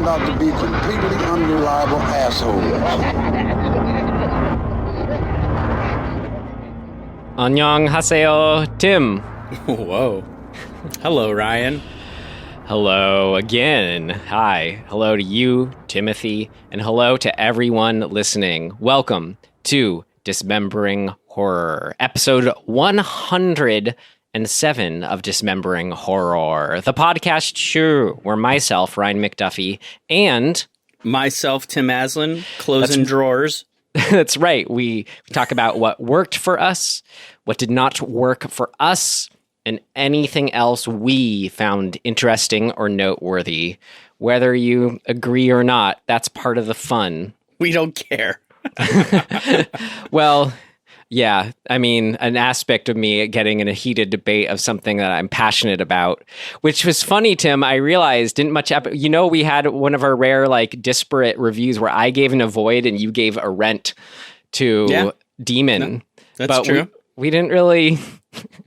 out to be completely unreliable assholes. 안녕하세요, Tim. Whoa. Hello, Ryan. Hello again. Hi. Hello to you, Timothy, and hello to everyone listening. Welcome to Dismembering Horror, episode 107 of Dismembering Horror, the podcast show where myself, Ryan McDuffie, and myself, Tim Aslin, closing drawers. That's right. We talk about what worked for us, what did not work for us, and anything else we found interesting or noteworthy. Whether you agree or not, that's part of the fun. We don't care. Well, yeah. I mean, an aspect of me getting in a heated debate of something that I'm passionate about, which was funny, Tim. I realized didn't much happen. You know, we had one of our rare, like, disparate reviews where I gave an avoid and you gave a rent to Demon. No, that's true. We didn't really...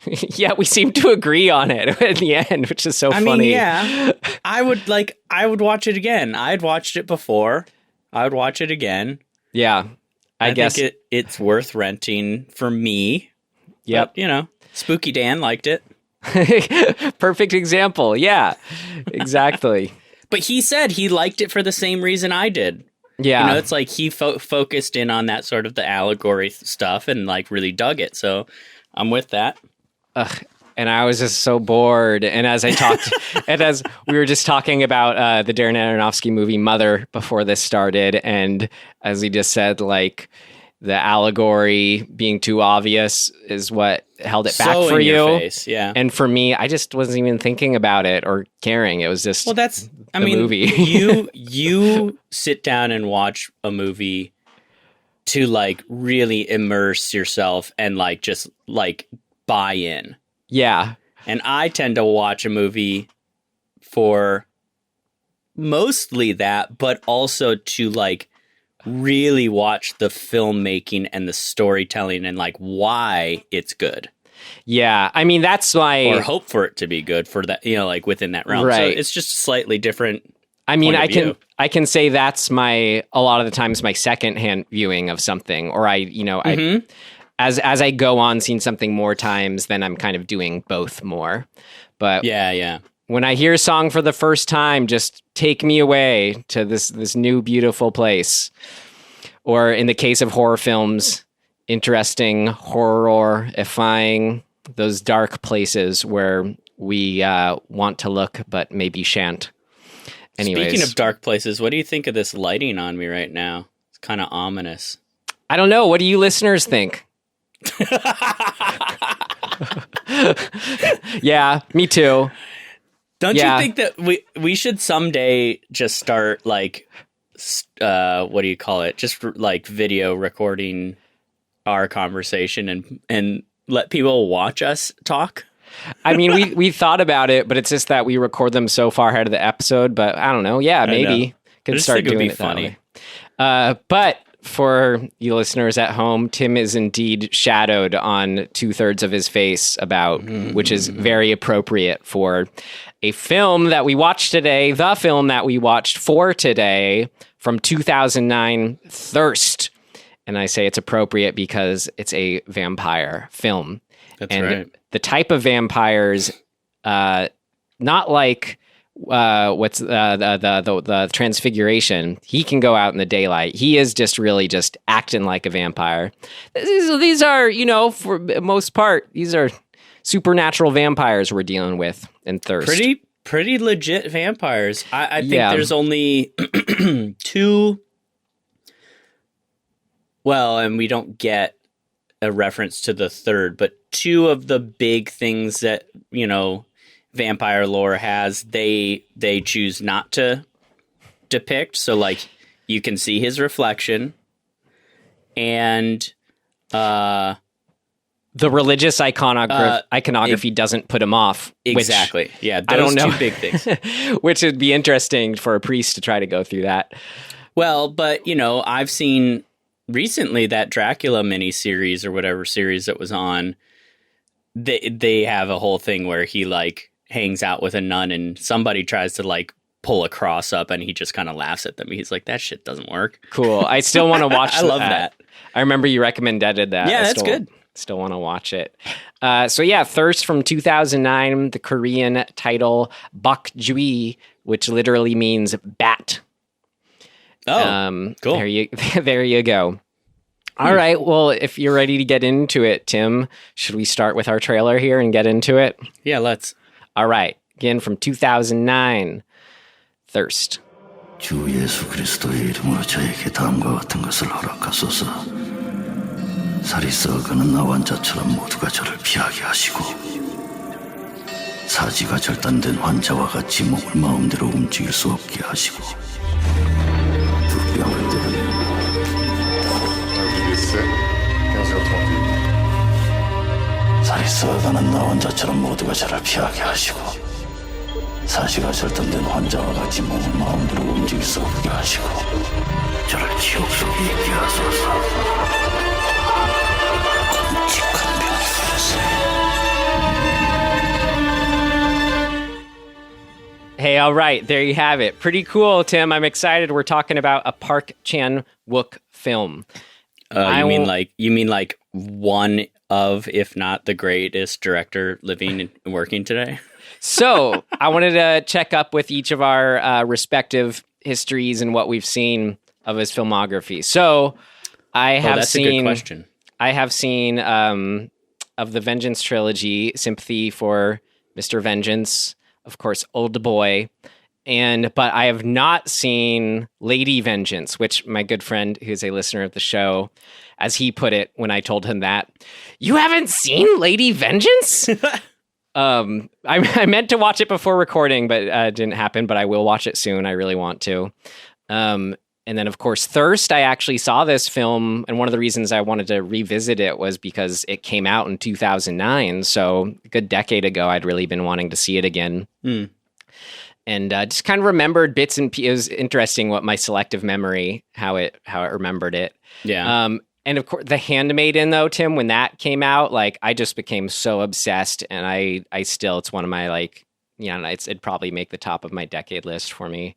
Yeah, we seemed to agree on it in the end, which is so funny. I mean, yeah. I would watch it again. I'd watched it before. I would watch it again. Yeah. I guess think it's worth renting for me. Yep. But, you know, Spooky Dan liked it. Perfect example. Yeah, exactly. But he said he liked it for the same reason I did. Yeah. You know, it's like he focused in on that sort of the allegory stuff and like really dug it. So I'm with that. And I was just so bored. And as I talked, and as we were just talking about the Darren Aronofsky movie Mother before this started, and as he just said, like, the allegory being too obvious is what held it back for you. Face, yeah. And for me, I just wasn't even thinking about it or caring. It was just movie. you sit down and watch a movie to like really immerse yourself and like just like buy in. Yeah. And I tend to watch a movie for mostly that, but also to like really watch the filmmaking and the storytelling and like why it's good. Yeah. I mean, that's or hope for it to be good for that, you know, like within that realm. Right. So it's just slightly different. I mean, I can say that's a lot of the times my secondhand viewing of something, or as I go on seeing something more times, then I'm kind of doing both more. But yeah. When I hear a song for the first time, just take me away to this new beautiful place. Or in the case of horror films, interesting, horrifying, those dark places where we want to look but maybe shan't. Anyways. Speaking of dark places, what do you think of this lighting on me right now? It's kind of ominous. I don't know. What do you listeners think? Yeah, me too. Don't you think that we should someday just start like what do you call it? Just like video recording our conversation and let people watch us talk? I mean, we thought about it, but it's just that we record them so far ahead of the episode. But I don't know. Yeah, maybe could start doing it funny. But for you listeners at home, Tim is indeed shadowed on 2/3 of his face which is very appropriate for a film that we watched today, the film that we watched for today from 2009, Thirst. And I say it's appropriate because it's a vampire film. That's right. The type of vampires, not like what's the Transfiguration. He can go out in the daylight. He is just really just acting like a vampire. These are, you know, for most part, these are supernatural vampires we're dealing with in Thirst. Pretty legit vampires. I think there's only two. Well, and we don't get a reference to the third, but two of the big things that, you know, vampire lore has, they choose not to depict. So like you can see his reflection and the religious iconography doesn't put him off. Exactly. Yeah, those I don't know. Two big things. Which would be interesting for a priest to try to go through that. Well, but, you know, I've seen recently that Dracula miniseries or whatever series that was on, they have a whole thing where he, like, hangs out with a nun and somebody tries to, like, pull a cross up, and he just kind of laughs at them. He's like, that shit doesn't work. Cool. I still want to watch I love that. I remember you recommended that. Yeah, that's good. Still want to watch it. So yeah, Thirst from 2009, the Korean title Bakjui, which literally means bat. Oh, cool. There you go. All right. Well, if you're ready to get into it, Tim, should we start with our trailer here and get into it? Yeah, let's. All right. Again, from 2009, Thirst. 주 예수 그리스도의 이름으로 저에게 다음과 같은 것을 허락하소서. 살이 썩어가는 나 환자처럼 모두가 저를 피하게 하시고 사지가 절단된 환자와 같이 몸을 마음대로 움직일 수 없게 하시고 두 뺨을 들으니 살이 썩어가는 나 환자처럼 모두가 저를 피하게 하시고 사지가 절단된 환자와 같이 몸을 마음대로 움직일 수 없게 하시고 저를 지옥 속에 있게 하소서. Hey, all right, there you have it. Pretty cool, Tim. I'm excited. We're talking about a Park Chan-wook film. You mean like one of, if not the greatest director living and working today? So I wanted to check up with each of our respective histories and what we've seen of his filmography. So that's a good question. I have seen of the Vengeance trilogy, Sympathy for Mr. Vengeance, of course, Old Boy, but I have not seen Lady Vengeance, which my good friend, who's a listener of the show, as he put it when I told him that, you haven't seen Lady Vengeance? I meant to watch it before recording, but it didn't happen, but I will watch it soon. I really want to. And then, of course, Thirst. I actually saw this film, and one of the reasons I wanted to revisit it was because it came out in 2009, so a good decade ago. I'd really been wanting to see it again. And just kind of remembered bits and pieces. It was interesting what my selective memory, how it remembered it. Yeah. And of course, The Handmaiden, though, Tim, when that came out, like, I just became so obsessed, and I still, it's one of my, like, it'd probably make the top of my decade list for me.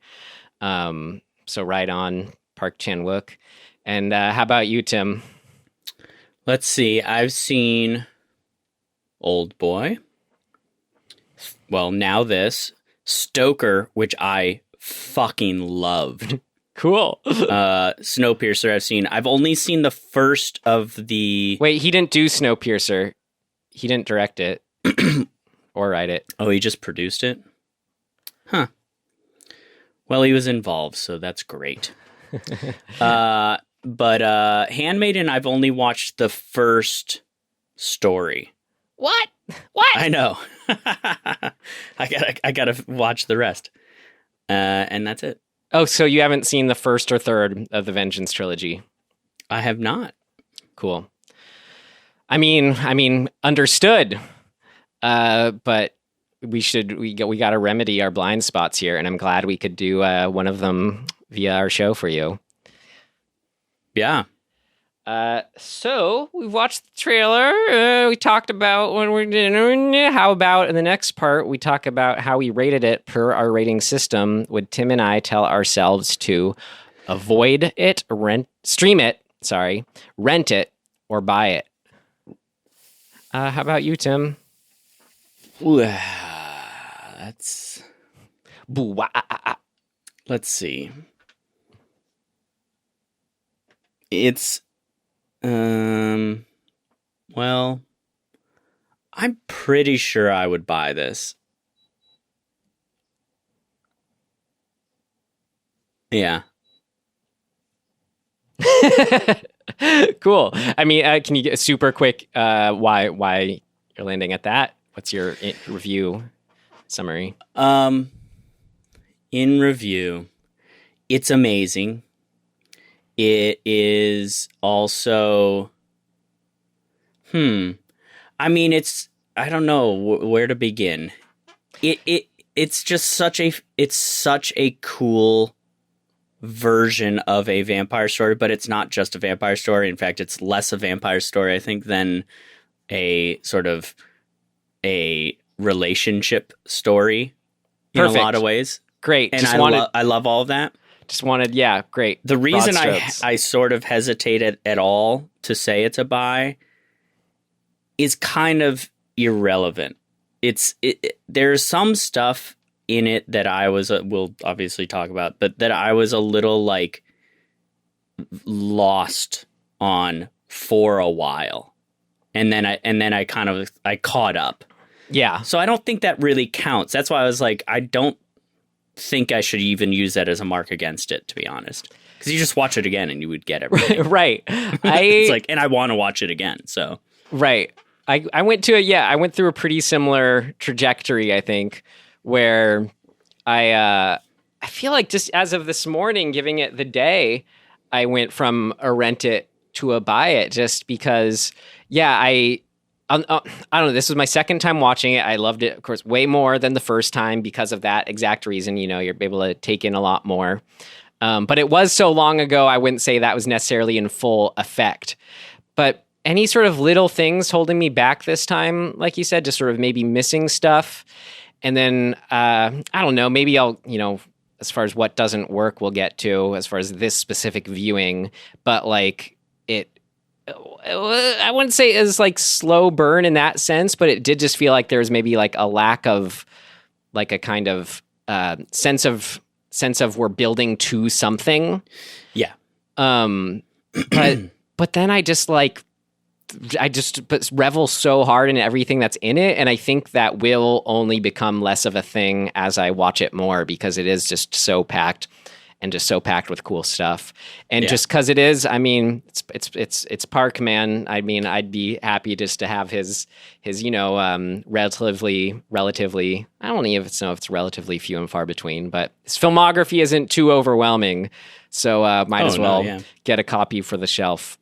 So right on, Park Chan-wook. And how about you, Tim? Let's see. I've seen Old Boy. Well, now this. Stoker, which I fucking loved. Cool. Snowpiercer I've seen. I've only seen the first of the... Wait, he didn't do Snowpiercer. He didn't direct it. Or write it. Oh, he just produced it? Huh. Well, he was involved, so that's great. But Handmaiden, I've only watched the first story. What? I know. I gotta watch the rest. And that's it. Oh, so you haven't seen the first or third of the Vengeance trilogy? I have not. Cool. I mean, understood. But we got to remedy our blind spots here, and I'm glad we could do one of them via our show for you. Yeah. So we've watched the trailer. We talked about when we're doing. How about in the next part we talk about how we rated it per our rating system? Would Tim and I tell ourselves to avoid it, rent it, or buy it? How about you, Tim? Let's see. It's well, I'm pretty sure I would buy this. Yeah. Cool. I mean, can you get super quick why you're landing at that? What's your review summary? In review, it's amazing. It is also, I mean, I don't know where to begin. It's just such a cool version of a vampire story, but it's not just a vampire story. In fact, it's less a vampire story, I think, than a sort of a relationship story in a lot of ways. great. And I love all of that. Just wanted, great. The reason I sort of hesitated at all to say it's a buy is kind of irrelevant. There's some stuff in it that I was, we'll obviously talk about, but that I was a little like lost on for a while. And then I caught up. Yeah. So I don't think that really counts. That's why I was like, I don't think I should even use that as a mark against it, to be honest. Because you just watch it again and you would get everything. Right. It's like, and I want to watch it again. So right. I went through a pretty similar trajectory, I think, where I feel like just as of this morning, giving it the day, I went from a rent it to a buy it, just because, I don't know. This was my second time watching it. I loved it, of course, way more than the first time because of that exact reason. You know, you're able to take in a lot more. But it was so long ago, I wouldn't say that was necessarily in full effect. But any sort of little things holding me back this time, like you said, just sort of maybe missing stuff. And then, I don't know, maybe I'll, as far as what doesn't work, we'll get to as far as this specific viewing. But like I wouldn't say it was like slow burn in that sense, but it did just feel like there was maybe like a lack of like a kind of sense of we're building to something. Yeah. But then I just revel so hard in everything that's in it. And I think that will only become less of a thing as I watch it more, because it is just so packed and just so packed with cool stuff. And just cause it is, I mean, it's Park, man. I mean, I'd be happy just to have his, relatively, I don't even know if it's relatively few and far between, but his filmography isn't too overwhelming. So, might as well get a copy for the shelf.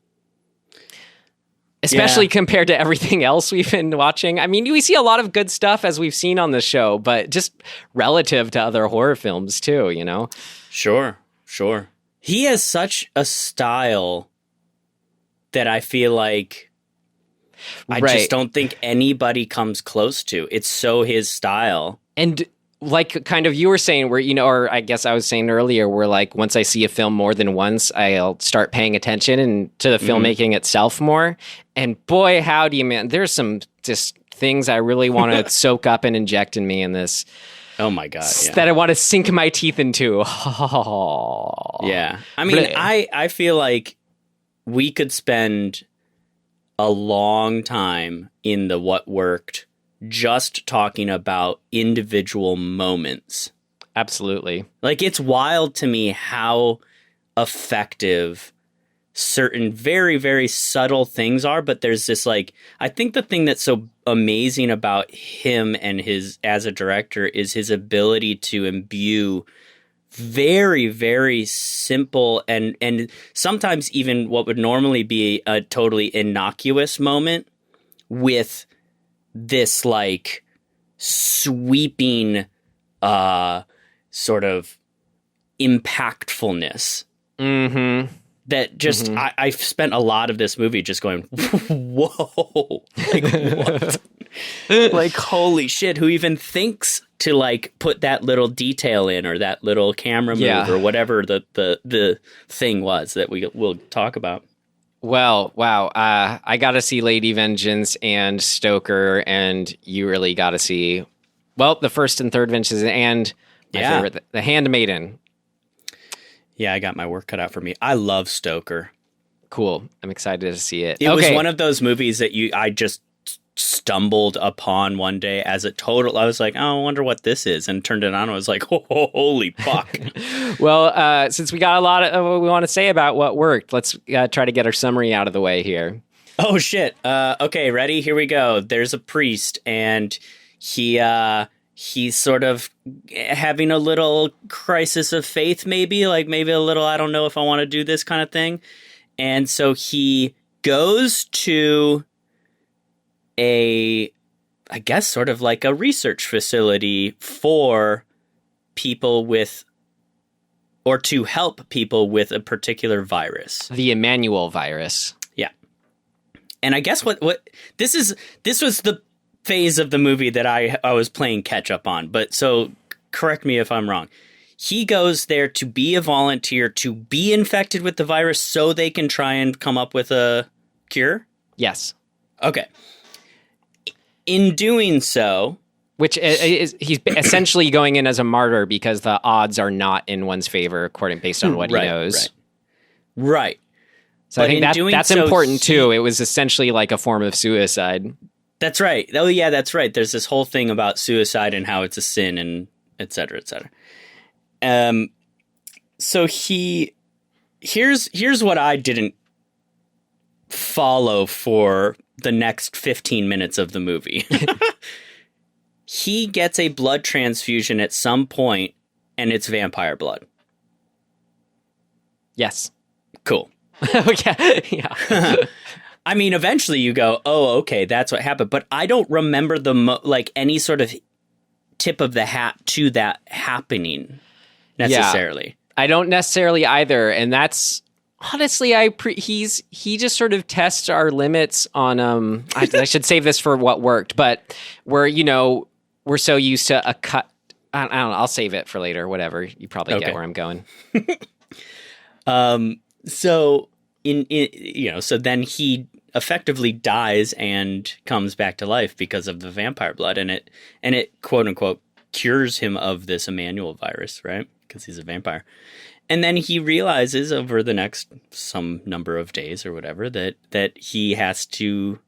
Especially compared to everything else we've been watching. I mean, we see a lot of good stuff as we've seen on the show, but just relative to other horror films too, Sure. He has such a style that I feel like I just don't think anybody comes close to. It's so his style. And like kind of you were saying where, or I guess I was saying earlier, where like once I see a film more than once, I'll start paying attention and to the filmmaking itself more. And boy, howdy, man, there's some just things I really want to soak up and inject in me in this. Oh my God. Yeah. That I want to sink my teeth into. Yeah. I mean, I feel like we could spend a long time in the What Worked just talking about individual moments. Absolutely. Like, it's wild to me how effective certain very, very subtle things are, but there's this like, I think the thing that's so amazing about him and his as a director is his ability to imbue very, very simple and sometimes even what would normally be a totally innocuous moment with this like sweeping sort of impactfulness. Mm-hmm. That just, I've spent a lot of this movie just going, whoa, like what? Like, holy shit, who even thinks to like put that little detail in or that little camera move or whatever the thing was that we'll talk about. Well, wow. I got to see Lady Vengeance and Stoker, and you really got to see, well, the first and third Vengeance and my favorite, The Handmaiden. Yeah, I got my work cut out for me. I love Stoker. Cool. I'm excited to see it. It was one of those movies that I just stumbled upon one day as a total. I was like, oh, I wonder what this is, and turned it on. And I was like, oh, holy fuck. Well, since we got a lot of what we want to say about what worked, let's try to get our summary out of the way here. Oh shit. Okay, ready? Here we go. There's a priest, and he's sort of having a little crisis of faith, maybe a little, I don't know if I want to do this kind of thing. And so he goes to I guess sort of like a research facility for people with, or to help people with a particular virus. The Emmanuel virus. Yeah. And I guess what this was the phase of the movie that I was playing catch up on. But so correct me if I'm wrong. he goes there to be a volunteer, to be infected with the virus so they can try and come up with a cure? Yes. Okay. In doing so... Which is he's essentially going in as a martyr because the odds are not in one's favor, based on what he knows. Right. So I think that's important too. It was essentially like a form of suicide. That's right. Oh yeah, that's right. There's this whole thing about suicide and how it's a sin and et cetera, et cetera. So here's what I didn't follow for the next 15 minutes of the movie. He gets a blood transfusion at some point, and it's vampire blood. Yes. Cool. Okay. Yeah. I mean, eventually you go, oh, okay, that's what happened. But I don't remember any sort of tip of the hat to that happening necessarily. Yeah, I don't necessarily either, and that's honestly, he just sort of tests our limits on. I should save this for what worked, but we're so used to a cut. I don't know. I'll save it for later. Whatever. You probably get where I'm going. So so then he effectively dies and comes back to life because of the vampire blood, and it quote unquote cures him of this Emmanuel virus, right? Because he's a vampire. And then he realizes over the next some number of days or whatever that he has to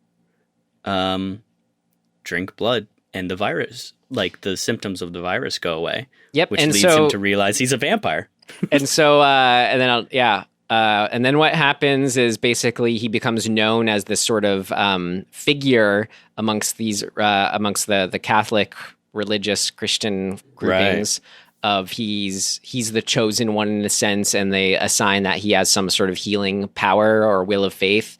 drink blood, and the virus, like the symptoms of the virus, go away. Yep, which leads him to realize he's a vampire. And so, and then what happens is basically he becomes known as this sort of figure amongst the Catholic religious Christian groupings. Right. Of he's the chosen one in a sense, and they assign that he has some sort of healing power or will of faith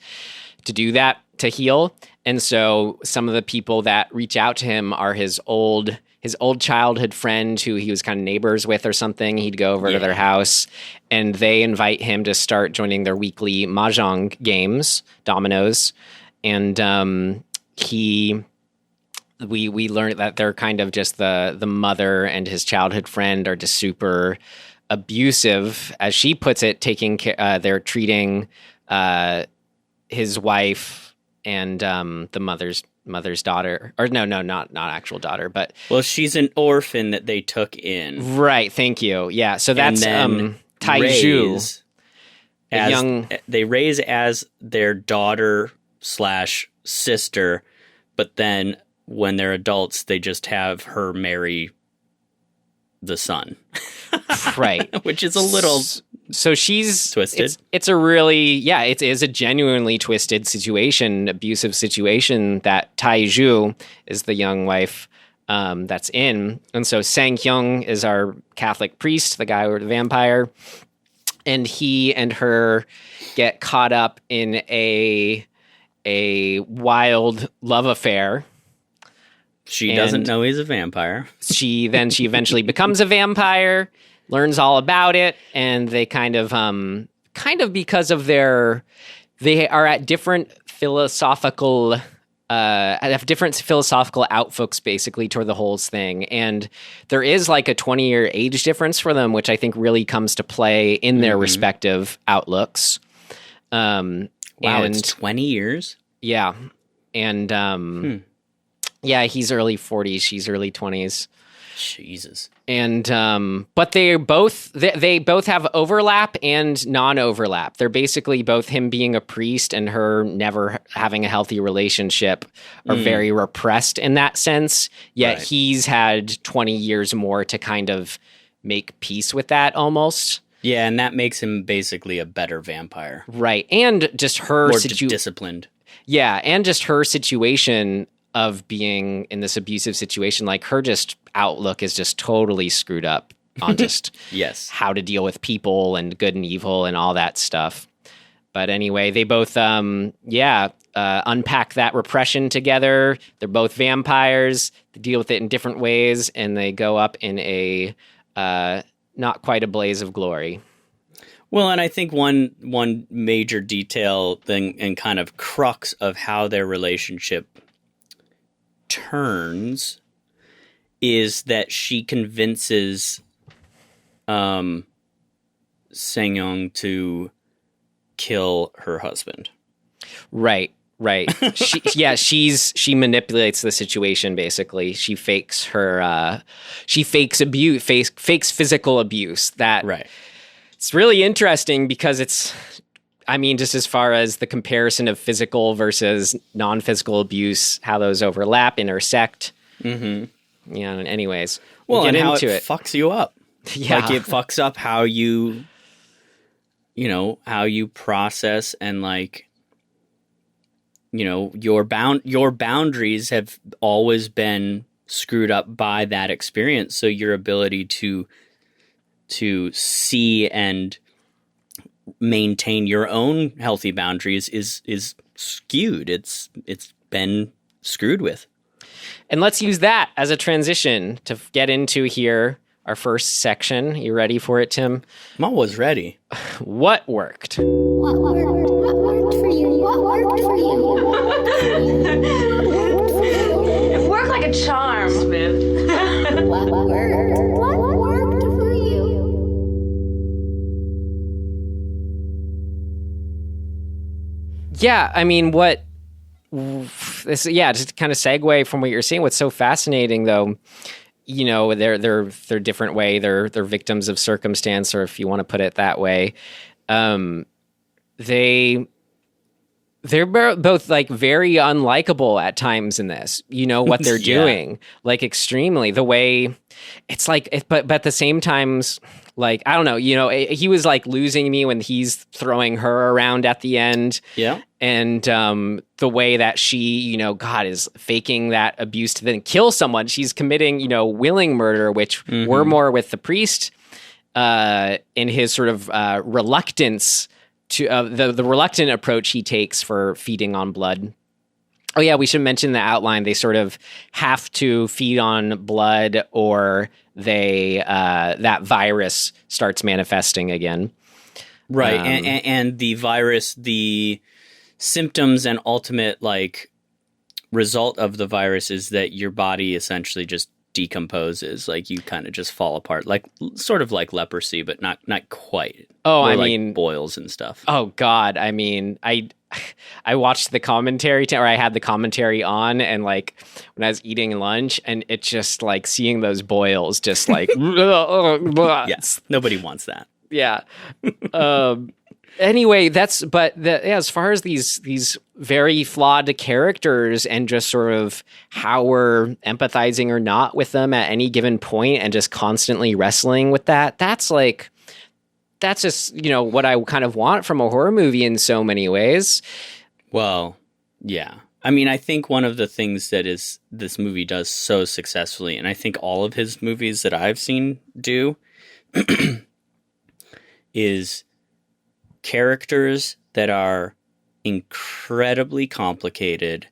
to do that, to heal. And so some of the people that reach out to him are his old childhood friend who he was kind of neighbors with or something. He'd go over to their house, and they invite him to start joining their weekly Mahjong games, dominoes. And we learned that they're kind of just the mother and his childhood friend are just super abusive, as she puts it, they're treating his wife and the mother's daughter, or no, not actual daughter, but she's an orphan that they took in. Right. Thank you. Yeah. So that's Taiju, they raise as their daughter / sister, but then when they're adults, they just have her marry the son. Right. Which is a little so she's twisted. It's a really, it is a genuinely twisted situation, abusive situation that Taiju is the young wife that's in. And so Seo-kyeong is our Catholic priest, the guy with the vampire. And he and her get caught up in a wild love affair. She doesn't know he's a vampire. She eventually becomes a vampire, learns all about it, and they kind of because of they are at different philosophical outlooks basically toward the whole thing. And there is like a 20-year age difference for them, which I think really comes to play in their respective outlooks. Wow, it's 20 years? Yeah. And yeah, he's early 40s, she's early 20s. Jesus. And but they both have overlap and non-overlap. They're basically both him being a priest and her never having a healthy relationship are very repressed in that sense. Yet he's had 20 years more to kind of make peace with that almost. Yeah, and that makes him basically a better vampire. Right. And just her more disciplined. Yeah, and just her situation of being in this abusive situation, like her just outlook is just totally screwed up on just how to deal with people and good and evil and all that stuff. But anyway, they both, unpack that repression together. They're both vampires. They deal with it in different ways, and they go up in a not quite a blaze of glory. Well, and I think one major detail thing and kind of crux of how their relationship turns is that she convinces Seo-kyeong to kill her husband. Right. She manipulates the situation. Basically, she fakes abuse, fakes physical abuse. That It's really interesting because just as far as the comparison of physical versus non-physical abuse, how those overlap, intersect. Mm-hmm. Yeah. Anyways, we'll get into how it fucks you up. Yeah. Like it fucks up how you process and like, your boundaries have always been screwed up by that experience. So your ability to see and maintain your own healthy boundaries is skewed. It's been screwed with. And let's use that as a transition to get into here our first section. You ready for it, Tim? I'm always ready. What worked? What worked for you? What worked for you? It worked like a charm, Smith. What worked for you? Yeah, just to kind of segue from what you're saying, what's so fascinating though, they're different way. They're victims of circumstance, or if you want to put it that way. They're both like very unlikable at times in this, what they're doing, like extremely the way it's like, but at the same times, like, I don't know, he was like losing me when he's throwing her around at the end. Yeah. And the way that she, God, is faking that abuse to then kill someone. She's committing, willing murder, which we're more with the priest in his sort of reluctance to the reluctant approach he takes for feeding on blood. Oh yeah, we should mention the outline. They sort of have to feed on blood, or they that virus starts manifesting again. Right, and the virus, the symptoms and ultimate like result of the virus is that your body essentially just decomposes. Like you kind of just fall apart, like sort of like leprosy, but not quite. Oh, or I like mean, boils and stuff. Oh God, I watched the commentary, or I had the commentary on, and like when I was eating lunch, and it's just like seeing those boils, just like yes, nobody wants that. Yeah. Anyway, as far as these very flawed characters and just sort of how we're empathizing or not with them at any given point, and just constantly wrestling with that's just, what I kind of want from a horror movie in so many ways. Well, yeah. I think one of the things that this movie does so successfully, and I think all of his movies that I've seen do, is characters that are incredibly complicated,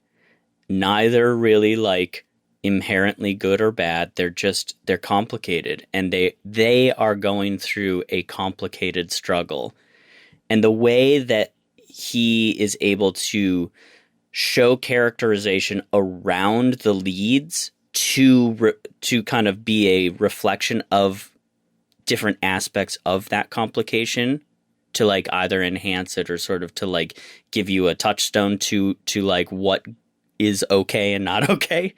neither really like inherently good or bad. They're complicated, and they are going through a complicated struggle. And the way that he is able to show characterization around the leads to kind of be a reflection of different aspects of that complication, to like either enhance it or sort of to like give you a touchstone to like what is okay and not okay.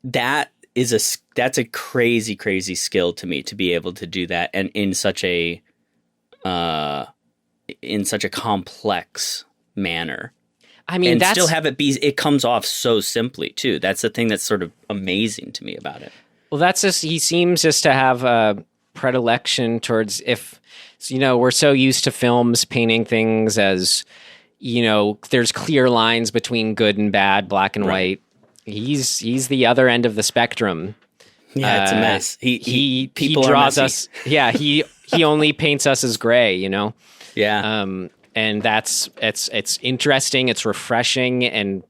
That's a crazy, crazy skill to me, to be able to do that, and in such a complex manner. And still have it be, it comes off so simply too. That's the thing that's sort of amazing to me about it. Well, that's just, he seems just to have a predilection towards, we're so used to films painting things as, there's clear lines between good and bad, black and white. He's the other end of the spectrum. Yeah, it's a mess. He draws us. Yeah, he only paints us as gray. Yeah. And it's interesting. It's refreshing and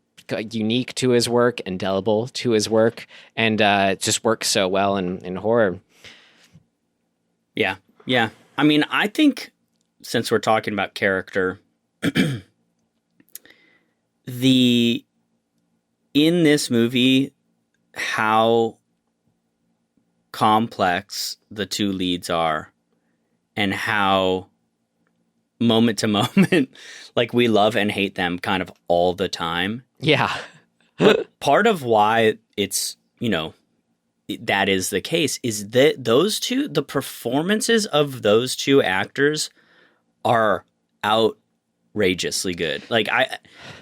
unique to his work, indelible to his work, and it just works so well in horror. Yeah. I think since we're talking about character, in this movie, how complex the two leads are and how moment to moment, like we love and hate them kind of all the time. Yeah. But part of why it's, that is the case is that the performances of those two actors are outrageously good. Like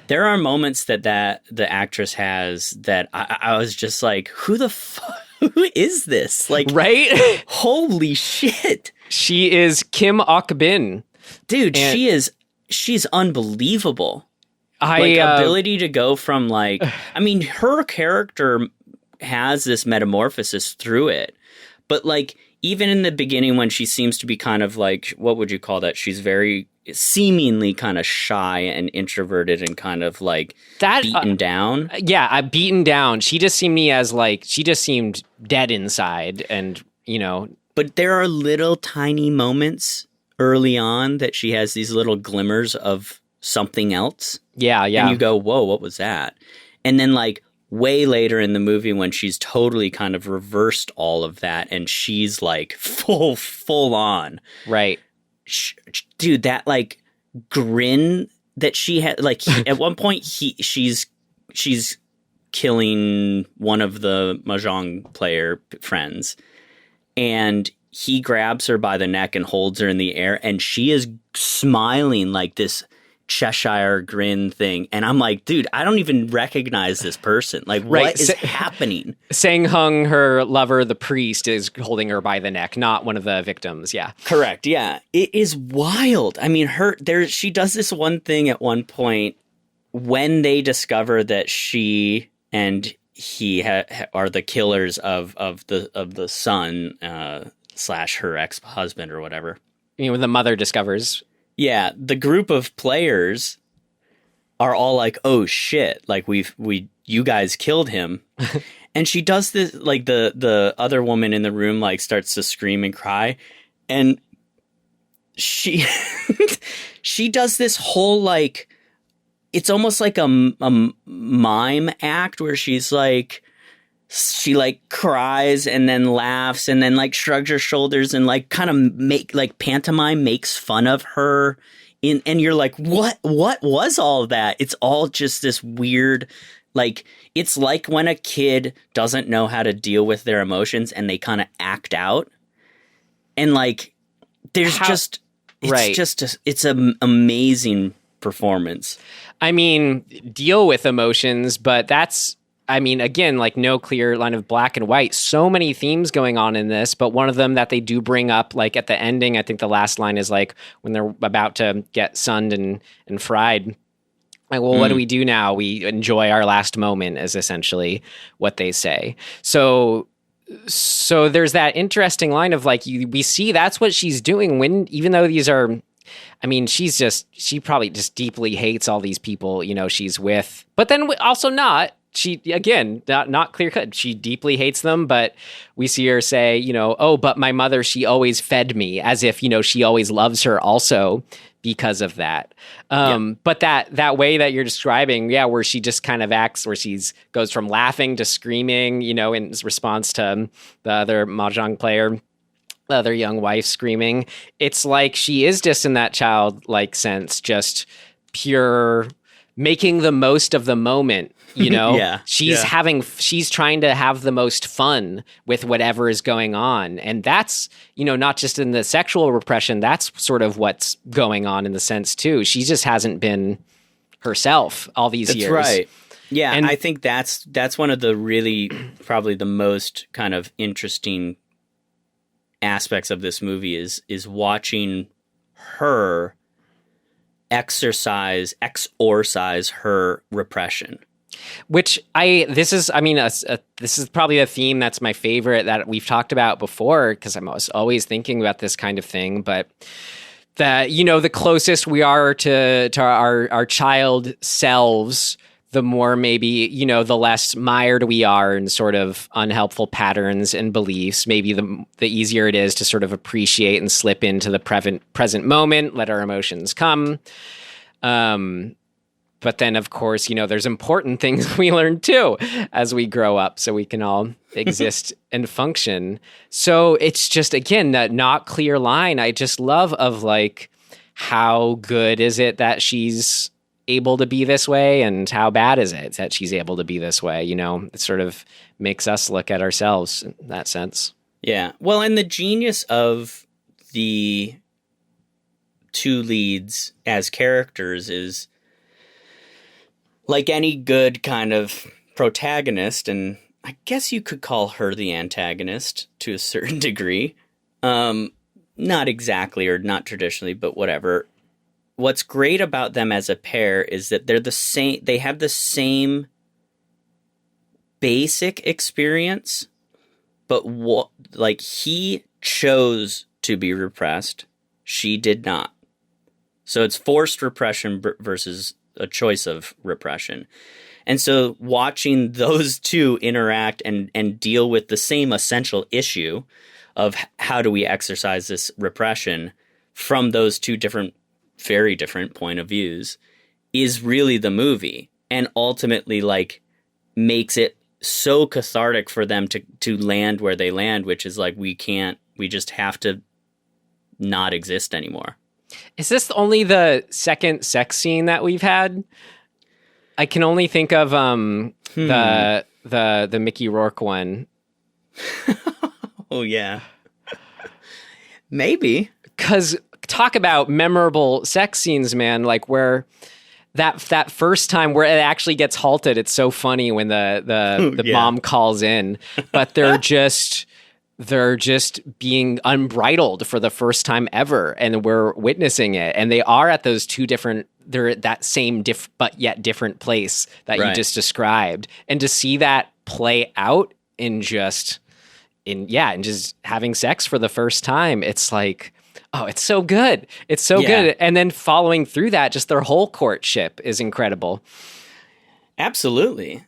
there are moments that the actress has that I was just like, who is this? Like, right? Holy shit. She is Kim Ok-bin. Dude, she's unbelievable. Ability to go from like, I mean, her character has this metamorphosis through it, but like even in the beginning when she seems to be kind of like, what would you call that? She's very seemingly kind of shy and introverted and kind of like that beaten down. Yeah, beaten down. She just seemed dead inside, and But there are little tiny moments early on that she has these little glimmers of something else. Yeah. And you go, whoa, what was that? And then like way later in the movie when she's totally kind of reversed all of that and she's like full on. Right. Dude, that like grin that she had, like at one point she's killing one of the Mahjong player friends and he grabs her by the neck and holds her in the air and she is smiling like this Cheshire grin thing, and I'm like, dude, I don't even recognize this person. Like, what is happening? Sang-hung, her lover, the priest, is holding her by the neck, not one of the victims. Yeah, correct. Yeah, it is wild. I mean, she does this one thing at one point when they discover that she and he are the killers of the son / her ex-husband or whatever. When the mother discovers. Yeah, the group of players are all like, "Oh shit! Like you guys killed him," and she does this. Like the other woman in the room like starts to scream and cry, and she she does this whole like, it's almost like a mime act where she's like. She like cries and then laughs and then like shrugs her shoulders and like kind of pantomime makes fun of her and you're like, what was all of that? It's all just this weird, like, it's like when a kid doesn't know how to deal with their emotions and they kind of act out and like, it's an amazing performance. I mean, deal with emotions, but that's, I mean, again, like no clear line of black and white. So many themes going on in this, but one of them that they do bring up, like at the ending, I think the last line is like when they're about to get sunned and fried. Like, well, what do we do now? We enjoy our last moment is essentially what they say. So there's that interesting line of like, we see that's what she's doing when, even though these are, I mean, she probably just deeply hates all these people, she's with, but then also not. She, again, not clear cut. She deeply hates them, but we see her say, oh, but my mother, she always fed me, as if, she always loves her also because of that. But that way that you're describing, where she just kind of acts, where goes from laughing to screaming, in response to the other Mahjong player, the other young wife screaming. It's like she is just in that childlike sense, just pure making the most of the moment. She's trying to have the most fun with whatever is going on. And that's, not just in the sexual repression, that's sort of what's going on in the sense too. She just hasn't been herself all these years. That's right. Yeah. And I think that's one of the really, probably the most kind of interesting aspects of this movie is watching her exorcise her repression. Which this is probably a theme that's my favorite that we've talked about before, because I'm always thinking about this kind of thing, but that, the closest we are to our child selves, the more maybe, the less mired we are in sort of unhelpful patterns and beliefs, maybe the easier it is to sort of appreciate and slip into the present moment, let our emotions come. But then, of course, there's important things we learn too as we grow up, so we can all exist and function. So it's just, again, that not clear line. I just love of like, how good is it that she's able to be this way, and how bad is it that she's able to be this way? It sort of makes us look at ourselves in that sense. Yeah. Well, and the genius of the two leads as characters is, like any good kind of protagonist, and I guess you could call her the antagonist to a certain degree. Not exactly, or not traditionally, but whatever. What's great about them as a pair is that they're the same. They have the same basic experience, but he chose to be repressed. She did not. So it's forced repression versus a choice of repression. And so watching those two interact and deal with the same essential issue of how do we exercise this repression from those two very different point of views is really the movie, and ultimately like makes it so cathartic for them to land where they land, which is like, we just have to not exist anymore. Is this only the second sex scene that we've had? I can only think of the Mickey Rourke one. Oh yeah, maybe. Because talk about memorable sex scenes, man! Like where that first time where it actually gets halted. It's so funny when the mom calls in, but they're just being unbridled for the first time ever, and we're witnessing it. And they are at those two different. They're at that same but yet different place that you just described, and to see that play out in just having sex for the first time, it's like, oh, it's so good. It's so good. And then following through that, just their whole courtship is incredible. Absolutely.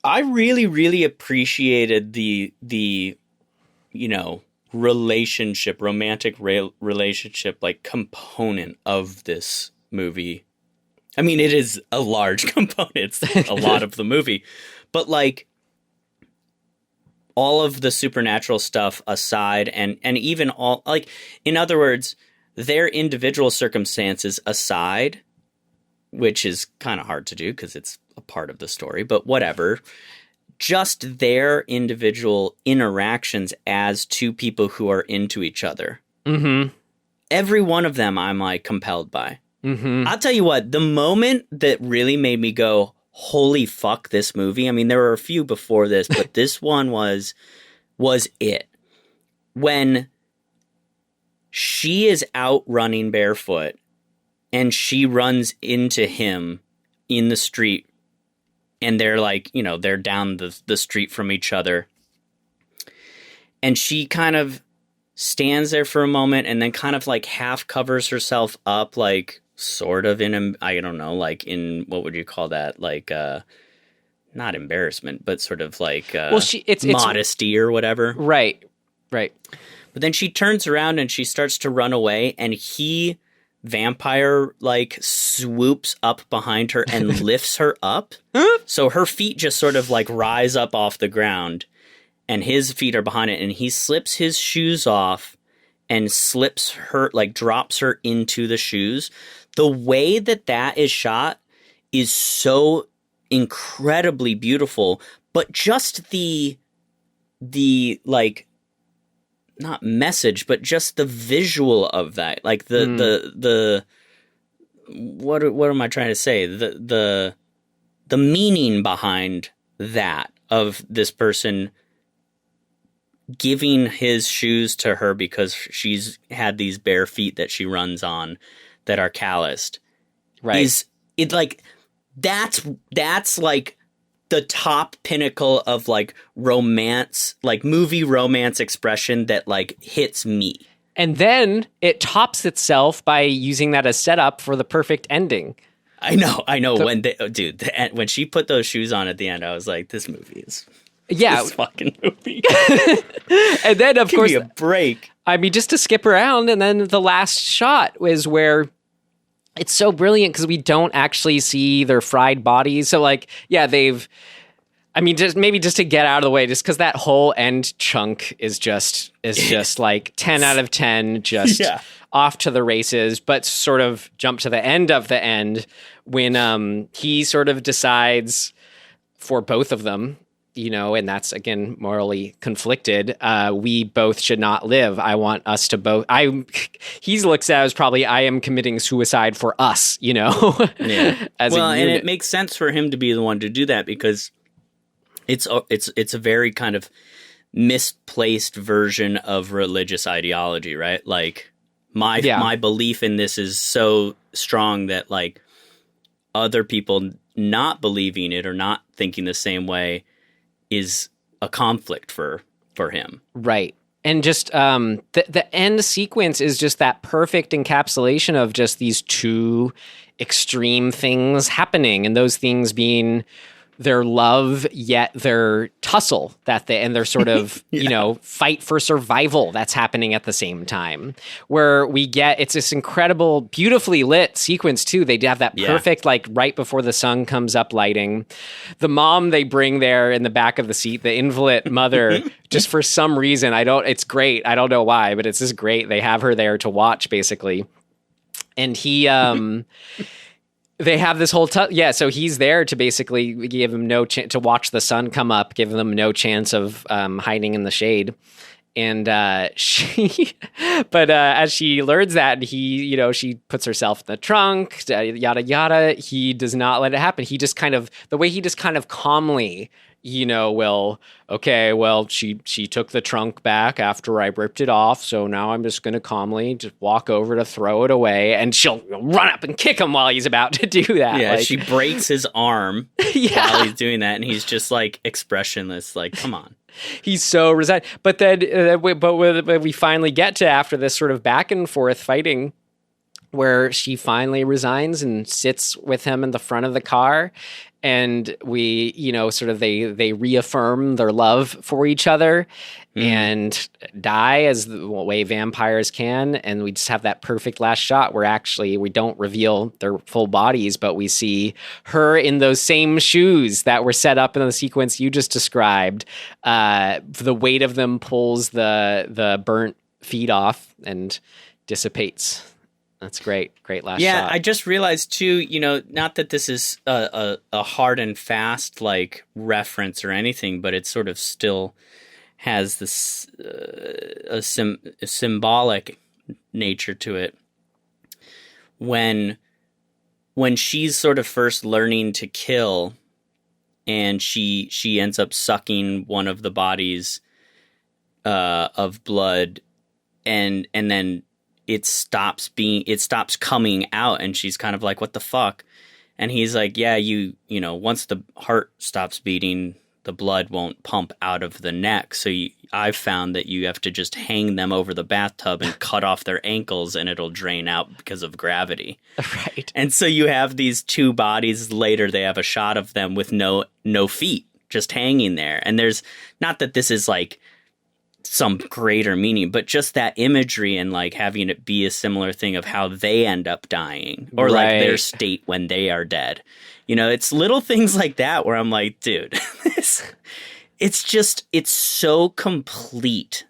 I really, really appreciated the romantic relationship, like component of this movie. I mean, it is a large component. It's a lot of the movie, but like, all of the supernatural stuff aside, and even all, like, in other words, their individual circumstances aside, which is kind of hard to do because it's a part of the story, but whatever, just their individual interactions as two people who are into each other. Mm-hmm. Every one of them I'm like compelled by. Mm-hmm. I'll tell you what, the moment that really made me go, holy fuck, this movie. I mean, there were a few before this, but this one was it. When she is out running barefoot and she runs into him in the street, and they're like, they're down the street from each other. And she kind of stands there for a moment and then kind of like half covers herself up, like, sort of I don't know, like in, what would you call that? Like, not embarrassment, but sort of like, it's modesty or whatever. Right. But then she turns around and she starts to run away, and he, vampire, like, swoops up behind her and lifts her up. So her feet just sort of like rise up off the ground, and his feet are behind it, and he slips his shoes off and slips her, like, drops her into the shoes. The way that is shot is so incredibly beautiful, but just the like, not message, but just the visual of that, like the what am I trying to say? The meaning behind that, of this person giving his shoes to her because she's had these bare feet that she runs on that are calloused, right? Is it like, that's like the top pinnacle of like romance, like movie romance expression that like hits me. And then it tops itself by using that as setup for the perfect ending. I know. When she put those shoes on at the end, I was like, this movie is this fucking movie. And then of course, give me a break. I mean, just to skip around, and then the last shot was where it's so brilliant because we don't actually see their fried bodies. So like, yeah, just to get out of the way, just because that whole end chunk is just like 10 out of 10, just off to the races. But sort of jump to the end of the end when he sort of decides for both of them, and that's again morally conflicted. We both should not live. I want us to both. He looks at it as probably I am committing suicide for us. Yeah. And it makes sense for him to be the one to do that because it's a very kind of misplaced version of religious ideology, right? Like my belief in this is so strong that like other people not believing it or not thinking the same way is a conflict for him. Right. And just the end sequence is just that perfect encapsulation of just these two extreme things happening, and those things being their love, yet their tussle and their sort of, fight for survival that's happening at the same time, where it's this incredible, beautifully lit sequence too. They have that perfect, like right before the sun comes up lighting. The mom they bring there in the back of the seat, the invalid mother, just for some reason, it's great. I don't know why, but it's just great. They have her there to watch basically. And he, they have this whole so he's there to basically give him no chance to watch the sun come up, give them no chance of hiding in the shade. And as she learns that, and she puts herself in the trunk, yada yada. He does not let it happen. He just kind of calmly, she took the trunk back after I ripped it off, so now I'm just going to calmly just walk over to throw it away, and she'll run up and kick him while he's about to do that. Yeah, she breaks his arm while he's doing that, and he's just like expressionless, like, come on. He's so resigned. But then, when we finally get to after this sort of back and forth fighting, where she finally resigns and sits with him in the front of the car, and we, they reaffirm their love for each other and die as the way vampires can. And we just have that perfect last shot where actually we don't reveal their full bodies, but we see her in those same shoes that were set up in the sequence you just described. The weight of them pulls the burnt feet off and dissipates. That's great. Great last shot. Yeah, I just realized too, not that this is a hard and fast like reference or anything, but it sort of still has this a symbolic nature to it. When she's sort of first learning to kill, and she ends up sucking one of the bodies of blood, and then it stops coming out, and she's kind of like, what the fuck? And he's like, yeah, once the heart stops beating, the blood won't pump out of the neck. So I've found that you have to just hang them over the bathtub and cut off their ankles, and it'll drain out because of gravity. Right. And so you have these two bodies later, they have a shot of them with no feet, just hanging there. And there's, not that this is like some greater meaning, but just that imagery and like having it be a similar thing of how they end up dying, or like their state when they are dead. It's little things like that where I'm like, dude, it's so complete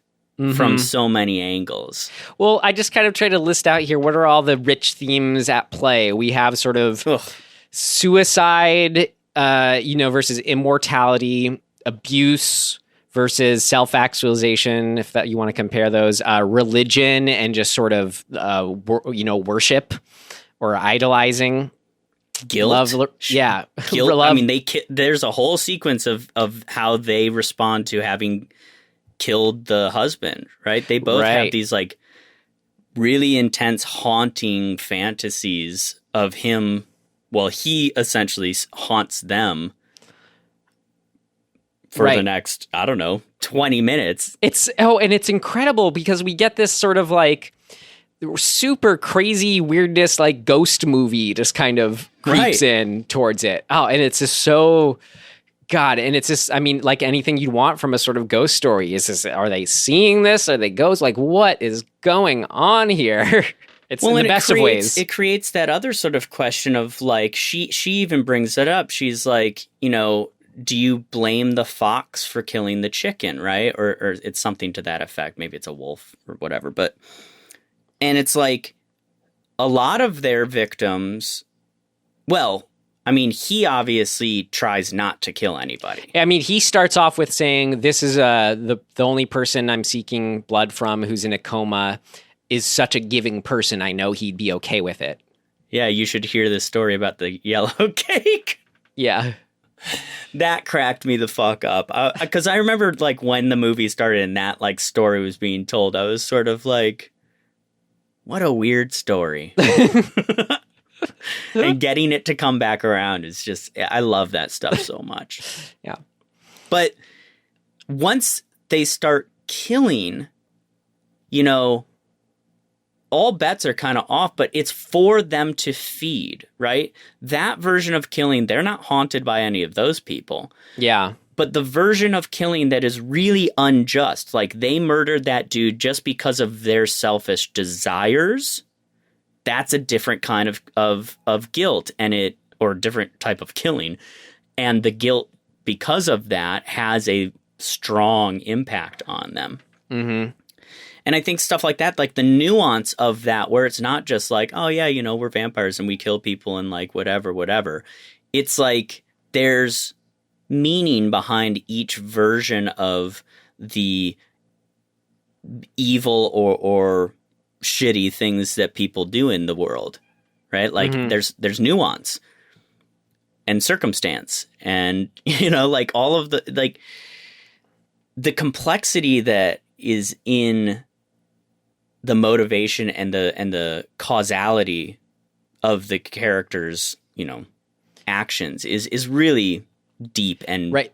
from so many angles. Well, I just kind of try to list out here, what are all the rich themes at play? We have sort of suicide, versus immortality, abuse versus self-actualization, if that you want to compare those, religion and just sort of, worship or idolizing. Guilt. Guilt. I mean, there's a whole sequence of how they respond to having killed the husband, right? They both have these like really intense, haunting fantasies of him. Well, he essentially haunts them for the next, 20 minutes. And it's incredible because we get this sort of like super crazy weirdness, like ghost movie just kind of creeps in towards it. Oh, and it's just so God. And it's just, like anything you'd want from a sort of ghost story. Are they seeing this? Are they ghosts? Like, what is going on here? It's in the best of ways. It creates that other sort of question of like, she even brings it up. She's like, you know, do you blame the fox for killing the chicken, right? Or it's something to that effect. Maybe it's a wolf or whatever. And it's like a lot of their victims, well, I mean, he obviously tries not to kill anybody. I mean, he starts off with saying, this is the only person I'm seeking blood from who's in a coma is such a giving person. I know he'd be okay with it. Yeah, you should hear this story about the yellow cake. Yeah. That cracked me the fuck up. Because I remember, like, when the movie started and that, like, story was being told, I was sort of like, what a weird story. And getting it to come back around is just, I love that stuff so much. Yeah. But once they start killing, you know, all bets are kind of off, but it's for them to feed, right? That version of killing, they're not haunted by any of those people. Yeah. But the version of killing that is really unjust, like they murdered that dude just because of their selfish desires, that's a different kind of guilt or different type of killing. And the guilt because of that has a strong impact on them. Mm-hmm. And I think stuff like that, like the nuance of that, where it's not just like, oh yeah, you know, we're vampires and we kill people and like whatever. It's like there's meaning behind each version of the evil or shitty things that people do in the world, right? Like there's nuance and circumstance and, you know, like all of the complexity that is in the motivation and the causality of the characters, you know, actions is really deep and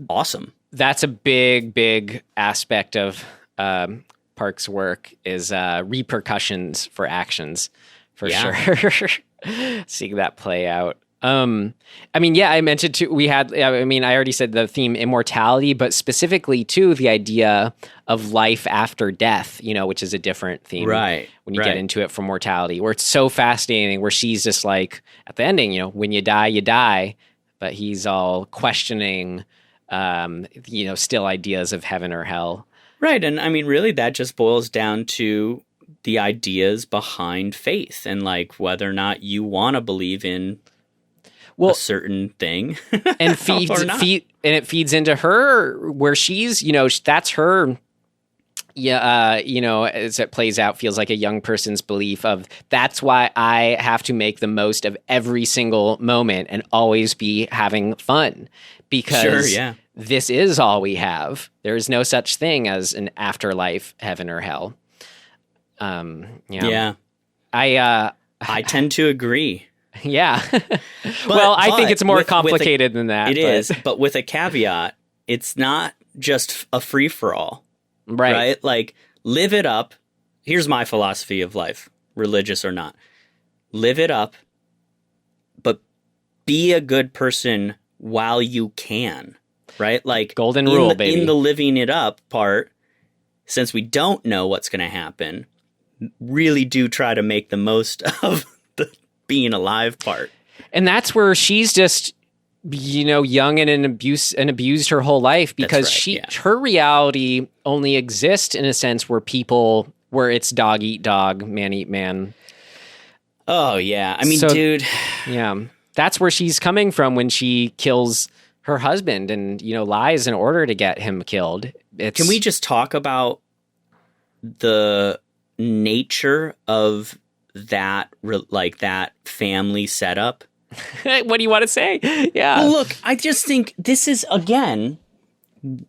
awesome. That's a big aspect of Park's work is repercussions for actions, for sure. Seeing that play out. I mean, yeah, I mentioned too, I already said the theme immortality, but specifically too, the idea of life after death, you know, which is a different theme. Right. When you get into it for mortality, where it's so fascinating, where she's just like at the ending, you know, when you die, you die, but he's all questioning, you know, still ideas of heaven or hell. Right. And I mean, really, that just boils down to the ideas behind faith and like whether or not you want to believe in a certain thing and it feeds into her where she's, you know, that's her. Yeah. You know, as it plays out, feels like a young person's belief of that's why I have to make the most of every single moment and always be having fun because this is all we have. There is no such thing as an afterlife, heaven or hell. Yeah. I tend to agree. Yeah. Well, I think it's more complicated than that. It is, but with a caveat, it's not just a free-for-all. Right? Like, live it up. Here's my philosophy of life, religious or not. Live it up, but be a good person while you can. Right? Like, golden rule, baby. In the living it up part, since we don't know what's going to happen, really do try to make the most of the being alive part. And that's where she's just, you know, young and abused her whole life because her reality only exists in a sense where it's dog eat dog, man eat man. Oh yeah. I mean, dude. Yeah. That's where she's coming from when she kills her husband and, you know, lies in order to get him killed. Can we just talk about the nature of that family setup? What do you want to say? Yeah. Well, look, I just think this is again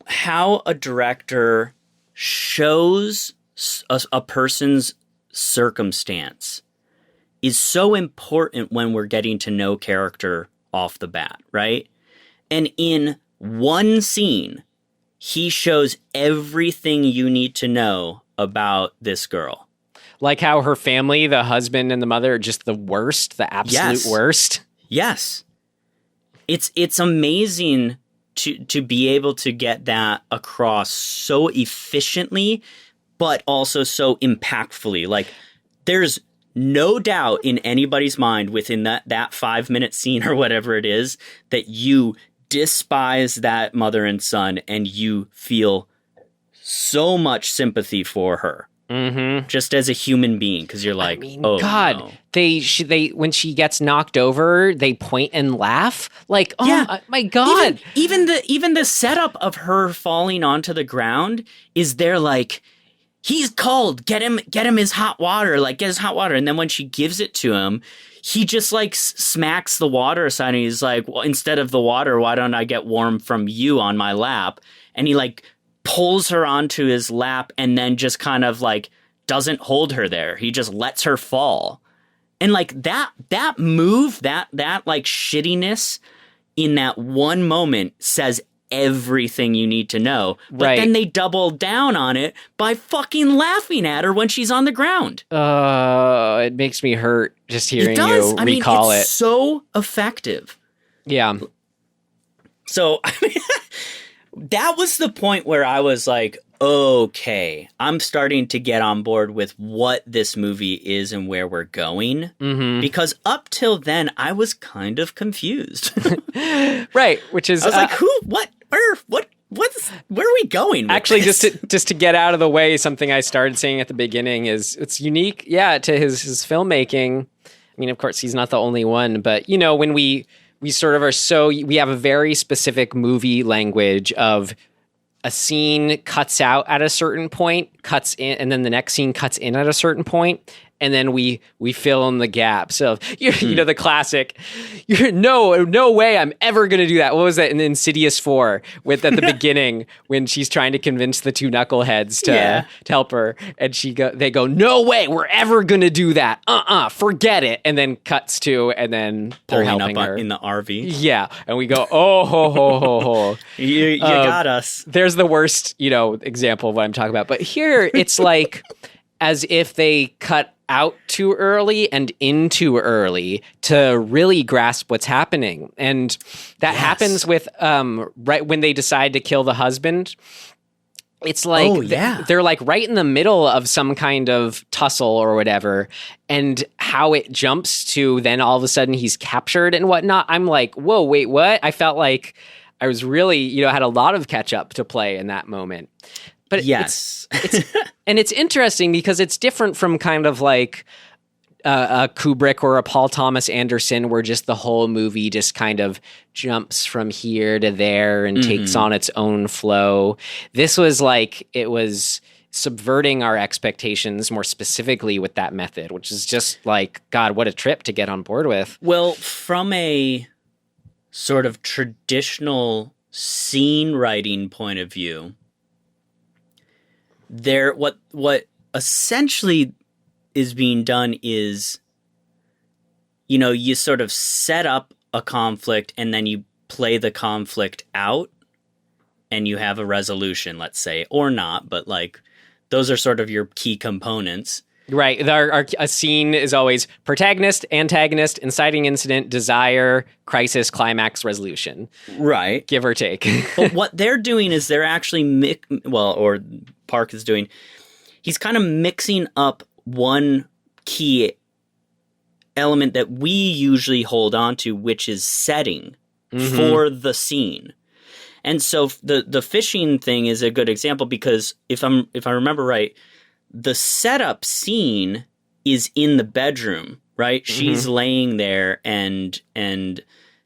how a director shows a person's circumstance is so important when we're getting to know character off the bat, right? And in one scene, he shows everything you need to know about this girl. Like how her family, the husband and the mother, are just the worst, the absolute worst. Yes. It's amazing to be able to get that across so efficiently, but also so impactfully. Like there's no doubt in anybody's mind within that 5-minute scene or whatever it is that you despise that mother and son and you feel so much sympathy for her. Mm-hmm. Just as a human being, because you're like, oh God, no. They when she gets knocked over, they point and laugh. Like, oh my God. Even the setup of her falling onto the ground is there like, he's cold. Get him his hot water. Like, get his hot water. And then when she gives it to him, he just like smacks the water aside and he's like, well, instead of the water, why don't I get warm from you on my lap? And he like pulls her onto his lap and then just kind of like doesn't hold her there. He just lets her fall. And like that move, that like shittiness in that one moment says everything you need to know. But then they double down on it by fucking laughing at her when she's on the ground. It makes me hurt just hearing you recall it's so effective. Yeah. So, I mean, that was the point where I was like, okay, I'm starting to get on board with what this movie is and where we're going. Mm-hmm. Because up till then, I was kind of confused. Right, which is... I was like, who, what, where are we going with actually, this? just to get out of the way, something I started saying at the beginning is it's unique, to his filmmaking. I mean, of course, he's not the only one, but, you know, when we sort of are we have a very specific movie language of a scene cuts out at a certain point, cuts in, and then the next scene cuts in at a certain point, and then we fill in the gaps of, you know, the classic, no way I'm ever going to do that. What was that in Insidious 4 with at the beginning when she's trying to convince the two knuckleheads to help her, and they go, no way we're ever going to do that. Forget it. And then cuts to, and then they're helping her in the RV. Yeah. And we go, oh, ho. You got us. There's the worst, you know, example of what I'm talking about. But here it's like as if they cut out too early and in too early to really grasp what's happening. And that happens with right when they decide to kill the husband. It's like they're like right in the middle of some kind of tussle or whatever, and how it jumps to then all of a sudden he's captured and whatnot. I'm like, whoa, wait, what? I felt like I was really, you know, had a lot of catch up to play in that moment. But it's and it's interesting because it's different from kind of like a Kubrick or a Paul Thomas Anderson, where just the whole movie just kind of jumps from here to there and takes on its own flow. This was like, it was subverting our expectations more specifically with that method, which is just like, God, what a trip to get on board with. Well, from a sort of traditional scene writing point of view, what essentially is being done is, you know, you sort of set up a conflict and then you play the conflict out and you have a resolution, let's say, or not, but like those are sort of your key components. Right. A scene is always protagonist, antagonist, inciting incident, desire, crisis, climax, resolution. Right. Give or take. But what they're doing is they're actually, or Park is doing, he's kind of mixing up one key element that we usually hold on to, which is setting for the scene. And so the fishing thing is a good example because if I remember right, the setup scene is in the bedroom, right? She's laying there and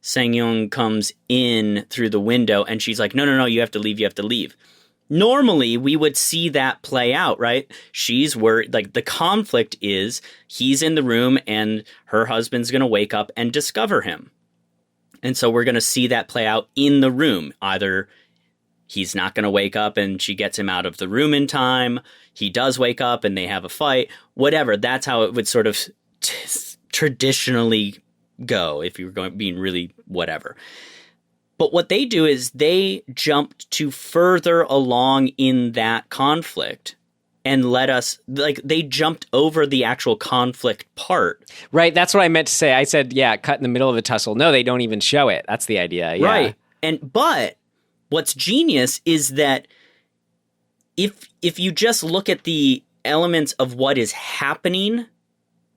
Sang-yeong comes in through the window and she's like, no, you have to leave. Normally, we would see that play out, right? She's worried, like the conflict is he's in the room and her husband's going to wake up and discover him. And so we're going to see that play out in the room. Either he's not going to wake up and she gets him out of the room in time. He does wake up and they have a fight. Whatever. That's how it would sort of traditionally go if you were being really whatever. But what they do is they jumped to further along in that conflict and let us, like, they jumped over the actual conflict part. Right. That's what I meant to say. I said, cut in the middle of a tussle. No, they don't even show it. That's the idea. Yeah. Right. But what's genius is that if you just look at the elements of what is happening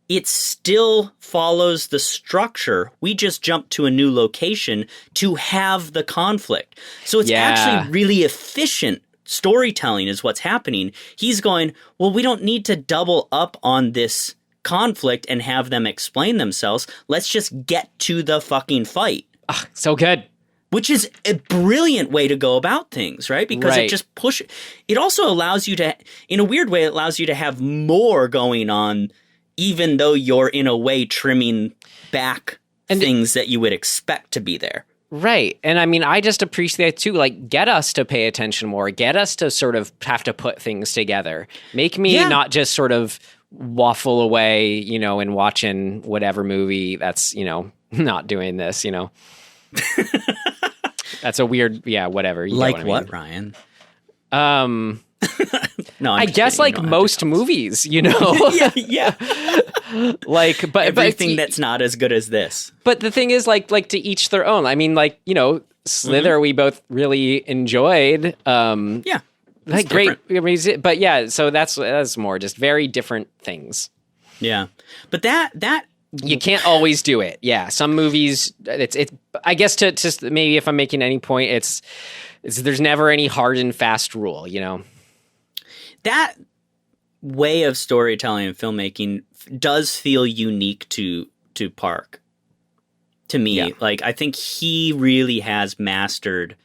it still follows the structure. We just jump to a new location to have the conflict. So it's actually really efficient storytelling is what's happening. He's going, well, we don't need to double up on this conflict and have them explain themselves. Let's just get to the fucking fight. So good. Which is a brilliant way to go about things, right? Because it just it also allows you to, in a weird way, it allows you to have more going on, even though you're in a way trimming back things that you would expect to be there. Right. And I mean, I just appreciate too, like, get us to pay attention more, get us to sort of have to put things together. Make me not just sort of waffle away, you know, and watching whatever movie that's, you know, not doing this, you know. That's a weird, whatever. You like know what, I mean. Ryan? No, I guess like most movies, you know. yeah. Like, but everything that's not as good as this. But the thing is, like to each their own. I mean, like, you know, Slither, we both really enjoyed. Yeah, like great. I mean, but yeah, so that's more just very different things. Yeah, but that. You can't always do it. Yeah, some movies. It's. I guess to maybe if I'm making any point, it's there's never any hard and fast rule. You know, that way of storytelling and filmmaking does feel unique to Park. To me, like I think he really has mastered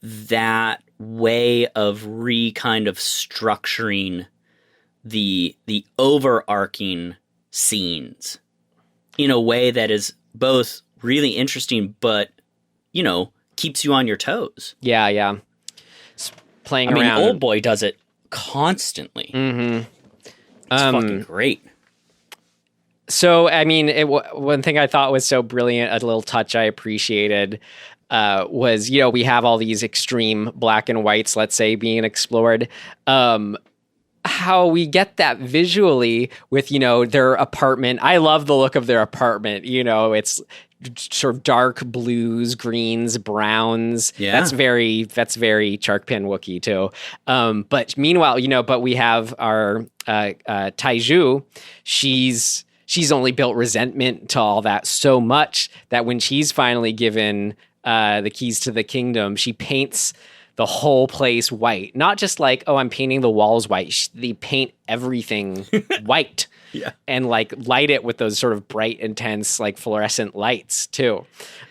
that way of kind of structuring the overarching scenes in a way that is both really interesting, but, you know, keeps you on your toes. Yeah. Playing around. I mean, Old Boy does it constantly. Mm-hmm. It's fucking great. So, I mean, one thing I thought was so brilliant, a little touch I appreciated, was, you know, we have all these extreme black and whites, let's say, being explored. How we get that visually with, you know, their apartment. I love the look of their apartment. You know, it's sort of dark blues, greens, browns. Yeah. That's very Chan-wook Wookiee too. But meanwhile, you know, but we have our Taiju. She's only built resentment to all that so much that when she's finally given the keys to the kingdom, she paints the whole place white. Not just like, oh, I'm painting the walls white. They paint everything white. Yeah. And like light it with those sort of bright, intense, like fluorescent lights too.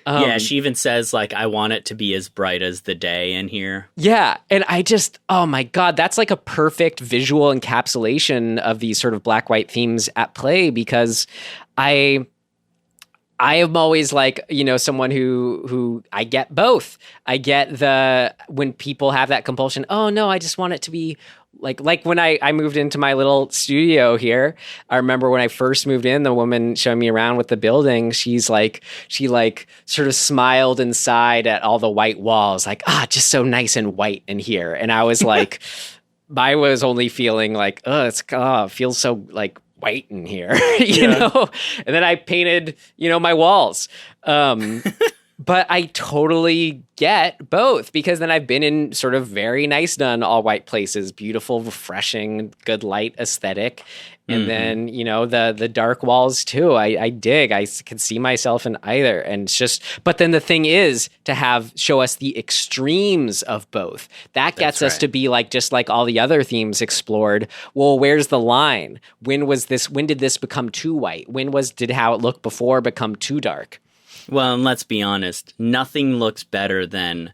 Yeah, she even says like, I want it to be as bright as the day in here. Yeah. And I just, oh my God, that's like a perfect visual encapsulation of these sort of black-white themes at play, because I am always like, you know, someone who I get both. I get when people have that compulsion, oh no, I just want it to be like when I moved into my little studio here. I remember when I first moved in, the woman showing me around with the building, she sort of smiled and sighed at all the white walls, like, just so nice and white in here. And I was like, I was only feeling like, it feels so like white in here, you know? And then I painted, you know, my walls. But I totally get both, because then I've been in sort of very nice done all white places, beautiful, refreshing, good light aesthetic. And then, you know, the dark walls too. I dig. I can see myself in either. And it's just, but then the thing is to show us the extremes of both. That gets us to be like, just like all the other themes explored. Well, where's the line? When did this become too white? Did how it looked before become too dark? Well, and let's be honest, nothing looks better than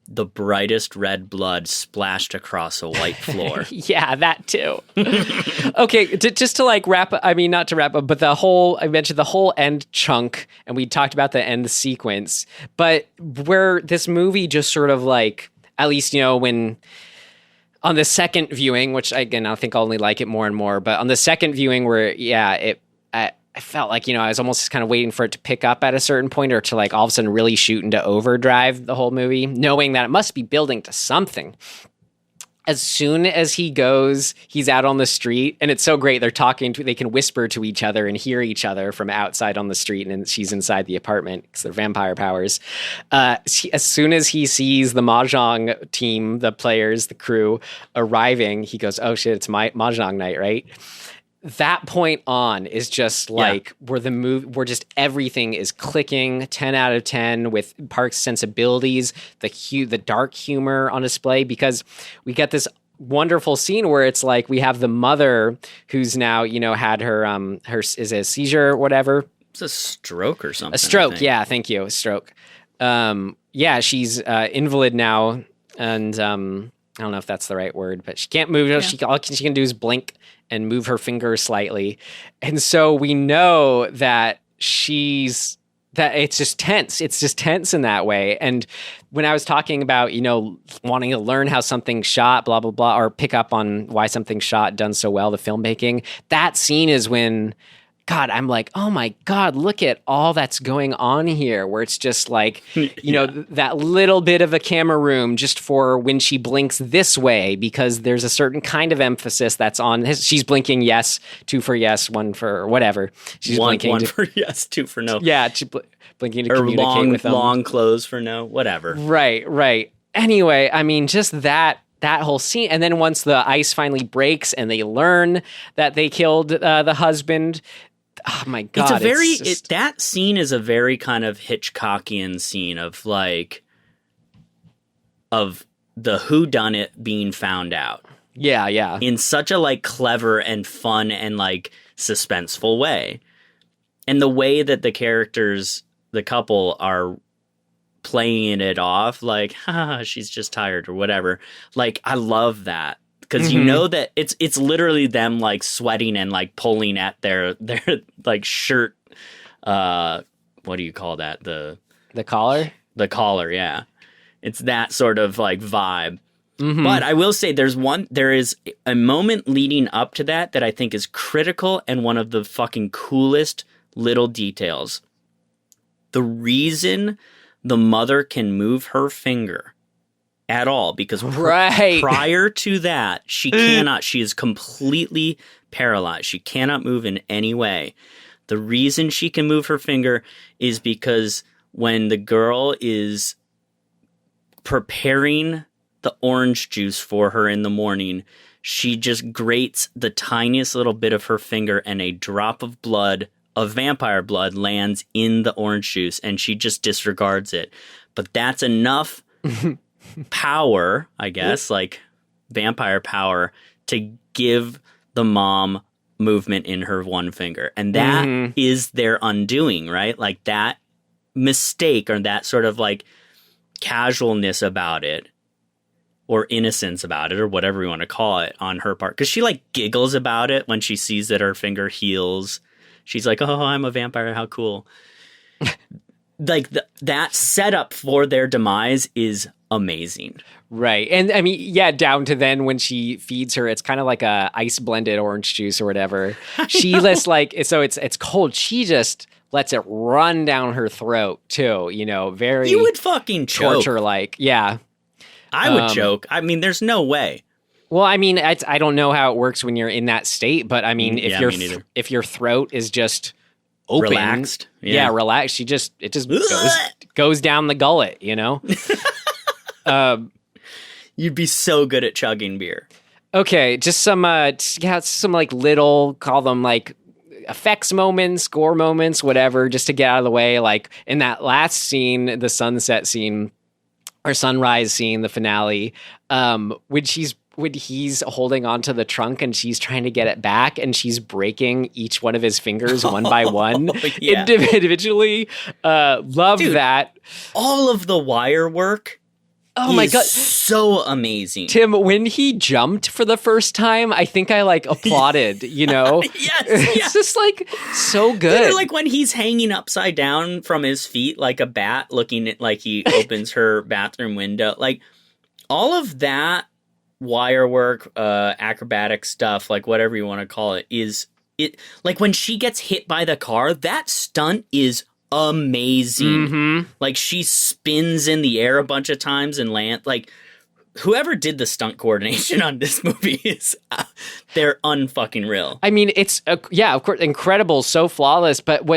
the brightest red blood splashed across a white floor. Yeah, that too. Okay, just to like wrap up, I mean, not to wrap up, but I mentioned the whole end chunk, and we talked about the end sequence, but where this movie just sort of like, at least, you know, when on the second viewing, which again, I think I'll only like it more and more, but on the second viewing where, I felt like, you know, I was almost kind of waiting for it to pick up at a certain point, or to like all of a sudden really shoot into overdrive the whole movie, knowing that it must be building to something. As soon as he's out on the street, and it's so great. They can whisper to each other and hear each other from outside on the street, and she's inside the apartment because they're vampire powers. As soon as he sees the Mahjong team, the players, the crew arriving, he goes, oh shit, it's my Mahjong night, right? that point on is just like where just everything is clicking 10 out of 10 with Park's sensibilities, the dark humor on display, because we get this wonderful scene where it's like we have the mother who's now, had her is it a seizure or whatever. It's a stroke or something. A stroke. Yeah. Thank you. A stroke. She's invalid now. And, I don't know if that's the right word, but she can't move. Yeah. All she can do is blink and move her finger slightly. And so we know that it's just tense. It's just tense in that way. And when I was talking about, wanting to learn how something's shot, blah, blah, blah, or pick up on why something's shot, done so well, the filmmaking, that scene is when, God, I'm like, oh my God, look at all that's going on here, where it's just like, that little bit of a camera room just for when she blinks this way, because there's a certain kind of emphasis that's on she's blinking yes, 2 for yes, 1 for whatever. She's blinking one for yes, 2 for no. Yeah, blinking to communicate with them. Long close for no, whatever. Right. Anyway, I mean, just that whole scene. And then once the ice finally breaks and they learn that they killed the husband, oh my God. That scene is a very kind of Hitchcockian scene of like, of the whodunit being found out. Yeah. In such a like clever and fun and like suspenseful way. And the way that the characters, the couple, are playing it off like, she's just tired or whatever. Like, I love that. Because you know that it's literally them like sweating and like pulling at their like shirt. What do you call that? The collar? The collar, yeah. It's that sort of like vibe. Mm-hmm. But I will say there is a moment leading up to that I think is critical and one of the fucking coolest little details. The reason the mother can move her finger at all, because prior to that, she cannot. She is completely paralyzed. She cannot move in any way. The reason she can move her finger is because when the girl is preparing the orange juice for her in the morning, she just grates the tiniest little bit of her finger and a drop of blood, of vampire blood, lands in the orange juice, and she just disregards it. But that's enough power, I guess, like vampire power, to give the mom movement in her one finger. And that is their undoing, right? Like that mistake or that sort of like casualness about it, or innocence about it, or whatever you want to call it, on her part. Because she like giggles about it when she sees that her finger heals. She's like, oh, I'm a vampire, how cool. Like that setup for their demise is amazing. Right. And I mean, yeah, down to then when she feeds her, it's kind of like a ice blended orange juice or whatever. She lets so it's cold. She just lets it run down her throat too, very You would fucking choke. Torture like. Yeah. I would choke. I mean, there's no way. Well, I mean, I don't know how it works when you're in that state, but I mean, if your throat is just open, relaxed, relaxed, it just goes down the gullet, You'd be so good at chugging beer. Okay, just some like little, call them like effects moments, gore moments, whatever, just to get out of the way. Like in that last scene, the sunset scene or sunrise scene, the finale, when he's holding onto the trunk and she's trying to get it back and she's breaking each one of his fingers one by one individually. Love that. All of the wire work. Oh my God. So amazing. Tim, when he jumped for the first time, I think I like applauded, Yes. It's just like so good. Like when he's hanging upside down from his feet like a bat, looking at like he opens her bathroom window. Like all of that wire work, acrobatic stuff, like whatever you want to call it, like when she gets hit by the car, that stunt is amazing. Like she spins in the air a bunch of times and land. Like whoever did the stunt coordination on this movie is they're unfucking real. I mean, it's of course incredible, so flawless, but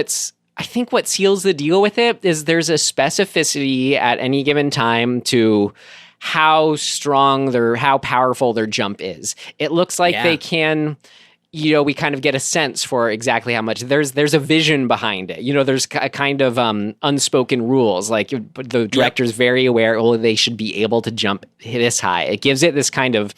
I think what seals the deal with it is there's a specificity at any given time to how strong how powerful their jump is. It looks like they can we kind of get a sense for exactly how much there's a vision behind it. There's a kind of unspoken rules. Like the director's very aware, they should be able to jump this high. It gives it this kind of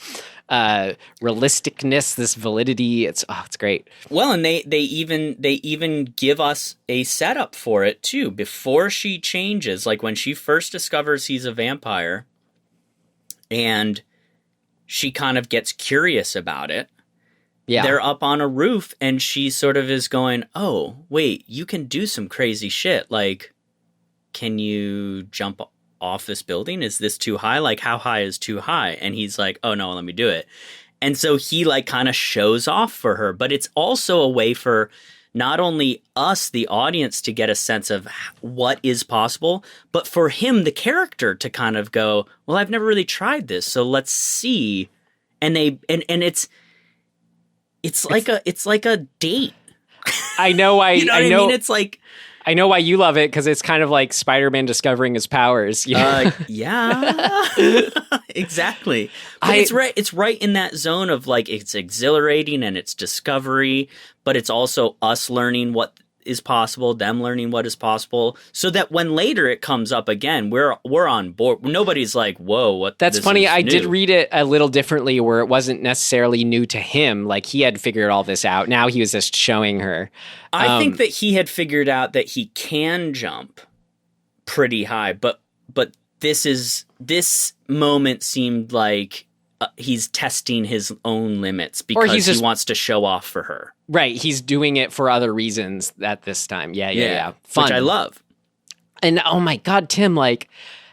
realisticness, this validity. It's great. Well, and they even give us a setup for it too before she changes. Like when she first discovers he's a vampire, and she kind of gets curious about it. Yeah. They're up on a roof and she sort of is going, oh, wait, you can do some crazy shit. Like, can you jump off this building? Is this too high? Like, how high is too high? And he's like, oh, no, let me do it. And so he like kind of shows off for her. But it's also a way for not only us, the audience, to get a sense of what is possible, but for him, the character, to kind of go, well, I've never really tried this, so let's see. And it's like a date. I know why. You know what I mean? It's like, I know why you love it, because it's kind of like Spider-Man discovering his powers. Yeah, exactly. But it's right in that zone of like, it's exhilarating and it's discovery, but it's also us learning what is possible, them learning what is possible, so that when later it comes up again, we're on board. Nobody's like, whoa, what? That's funny. I did read it a little differently, where it wasn't necessarily new to him. Like he had figured all this out. Now he was just showing her. I think that he had figured out that he can jump pretty high, but this moment seemed like he's testing his own limits because he wants to show off for her. Right. He's doing it for other reasons at this time. Yeah. Fun. Which I love. And oh my God, Tim, like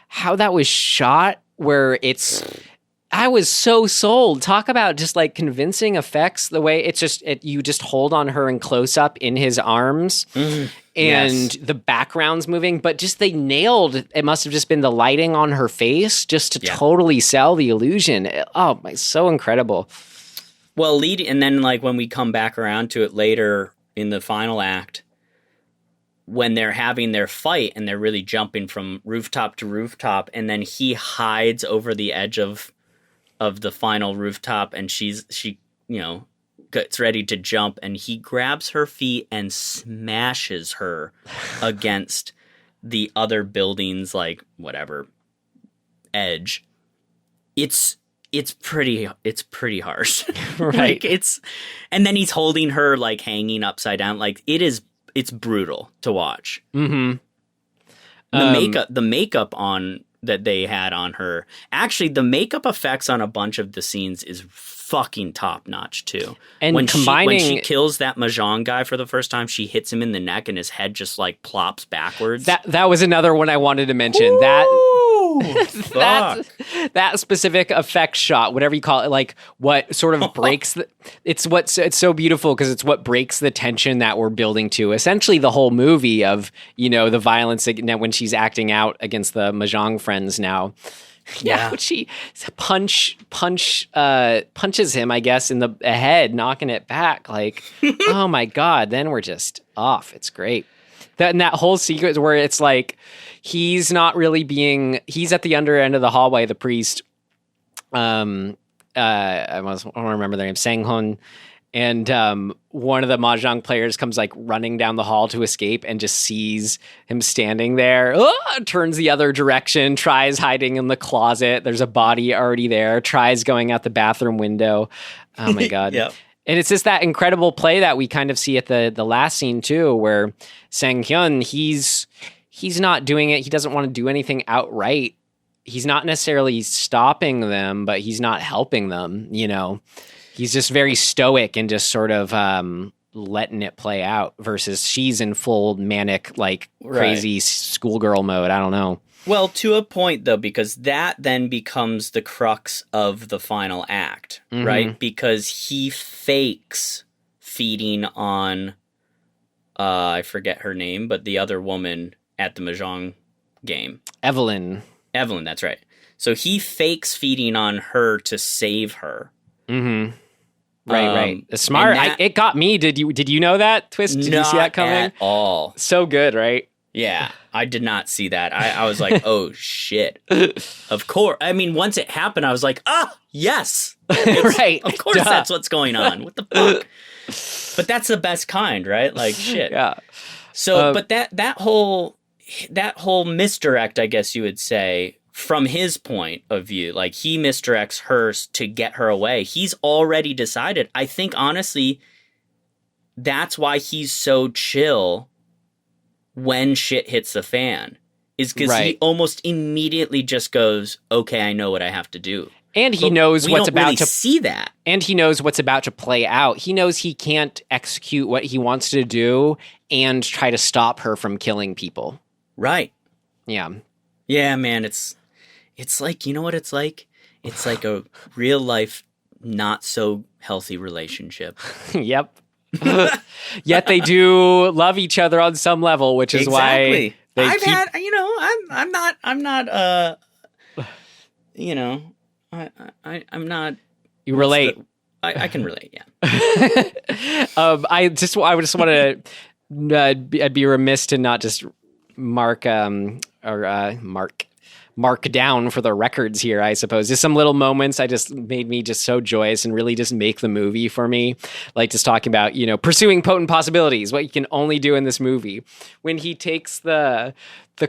how that was shot, where I was so sold. Talk about just like convincing effects, the way you just hold on her in close up in his arms and the background's moving, but just they nailed, it must have just been the lighting on her face just to totally sell the illusion. Oh my, so incredible. Well, and then like when we come back around to it later in the final act, when they're having their fight and they're really jumping from rooftop to rooftop, and then he hides over the edge of the final rooftop, and she gets ready to jump, and he grabs her feet and smashes her against the other building's like whatever edge. It's pretty harsh. Right. Like and then he's holding her like hanging upside down. Like it's brutal to watch. Mm-hmm. The makeup on that they had on her. Actually, the makeup effects on a bunch of the scenes is fucking top notch too. And when she kills that Mahjong guy for the first time, she hits him in the neck and his head just like plops backwards. That was another one I wanted to mention. Ooh, that specific effect shot, whatever you call it, like what sort of breaks it's so beautiful, because it's what breaks the tension that we're building to essentially the whole movie of, the violence when she's acting out against the Mahjong friends now. Yeah, she punches him, I guess, in the head, knocking it back. Like, oh my God! Then we're just off. It's great. That whole sequence where it's like he's not really he's at the under end of the hallway. The priest, I don't remember their name, Sang-hun. And one of the Mahjong players comes like running down the hall to escape and just sees him standing there, turns the other direction, tries hiding in the closet. There's a body already there, tries going out the bathroom window. Oh my God. Yep. And it's just that incredible play that we kind of see at the last scene too, where Sang-hyun, he's not doing it. He doesn't want to do anything outright. He's not necessarily stopping them, but he's not helping them, He's just very stoic and just sort of letting it play out, versus she's in full manic, like crazy schoolgirl mode. I don't know. Well, to a point though, because that then becomes the crux of the final act, right? Because he fakes feeding on, I forget her name, but the other woman at the Mahjong game. Evelyn, that's right. So he fakes feeding on her to save her. Mm-hmm. Right. Smart. It got me. Did you know that twist? Did you see that coming? Not at all. So good, right? Yeah, I did not see that. I was like, oh shit. Of course. I mean, once it happened, I was like, yes. Right. Of course that's what's going on. What the fuck? But that's the best kind, right? Like, shit. Yeah. So, but that whole misdirect, I guess you would say, from his point of view, like he misdirects her to get her away. He's already decided. I think, honestly, that's why he's so chill when shit hits the fan, is because he almost immediately just goes, okay, I know what I have to do. And he knows what's about really to see that. And he knows what's about to play out. He knows he can't execute what he wants to do and try to stop her from killing people. Right. Yeah. Yeah, man, it's like, you know what it's like? It's like a real life, not so healthy relationship. Yep. Yet they do love each other on some level, which is why they I'm not. You relate. I can relate. Yeah. I just want to. I'd be remiss to not just mark down for the records here, I suppose. Just some little moments I just made me just so joyous and really just make the movie for me. Like just talking about, pursuing potent possibilities, what you can only do in this movie. When he takes the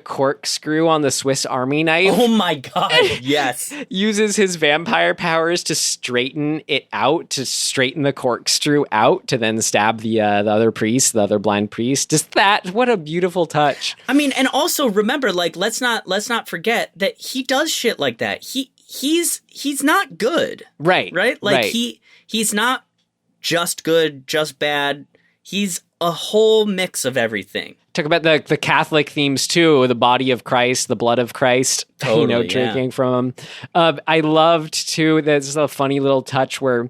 corkscrew on the Swiss Army knife. Oh my God, yes. Uses his vampire powers to straighten it out, to straighten the corkscrew out, to then stab the other priest, the other blind priest. Just that, what a beautiful touch. I mean, and also remember, like, let's not forget that he does shit like that. He's not good. Right. Right? Like right. he's not just good, just bad. He's a whole mix of everything. Talk about the Catholic themes too, the body of Christ, the blood of Christ, totally, drinking from him. I loved too, there's a funny little touch where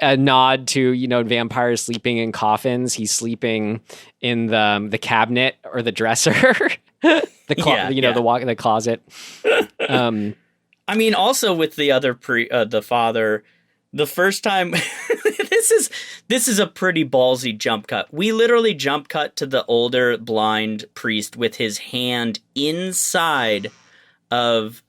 a nod to, vampires sleeping in coffins. He's sleeping in the cabinet or the dresser, the closet. I mean, also with the other the father, the first time this is a pretty ballsy jump cut. We literally jump cut to the older blind priest with his hand inside of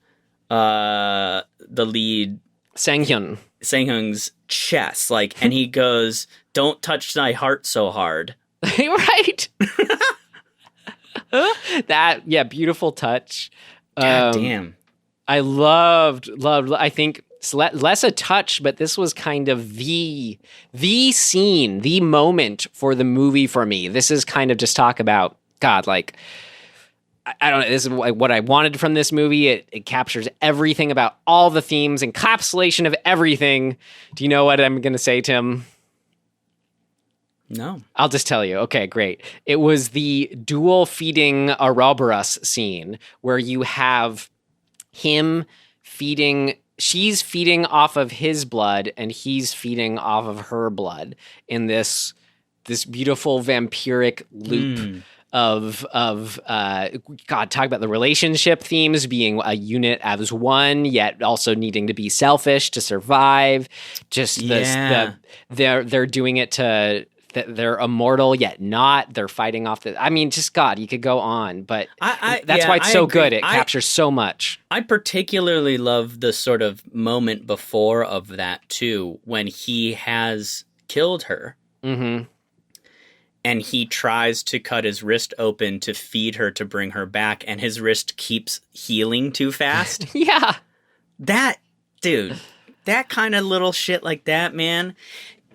the lead Sang-hyun's chest, and he goes, "Don't touch my heart so hard." Right. Beautiful touch. God damn. I loved. I think it's less a touch, but this was kind of the scene, the moment for the movie for me. This is kind of just talk about God, like I don't know. This is what I wanted from this movie. It captures everything about all the themes, encapsulation of everything. Do you know what I'm going to say, Tim? No. I'll just tell you. Okay, great. It was the dual feeding Ouroboros scene where you have him feeding. She's feeding off of his blood and he's feeding off of her blood in this beautiful vampiric loop of God, talk about the relationship themes, being a unit as one, yet also needing to be selfish to survive. Just they're doing it to they're immortal yet not. They're fighting off just God, you could go on, but that's why it's so good. It captures so much. I particularly love the sort of moment before of that too, when he has killed her. Mm-hmm. And he tries to cut his wrist open to feed her to bring her back, and his wrist keeps healing too fast. Yeah. That kind of little shit like that, man.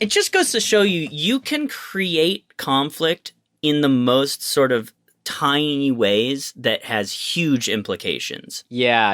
It just goes to show you can create conflict in the most sort of tiny ways that has huge implications. Yeah.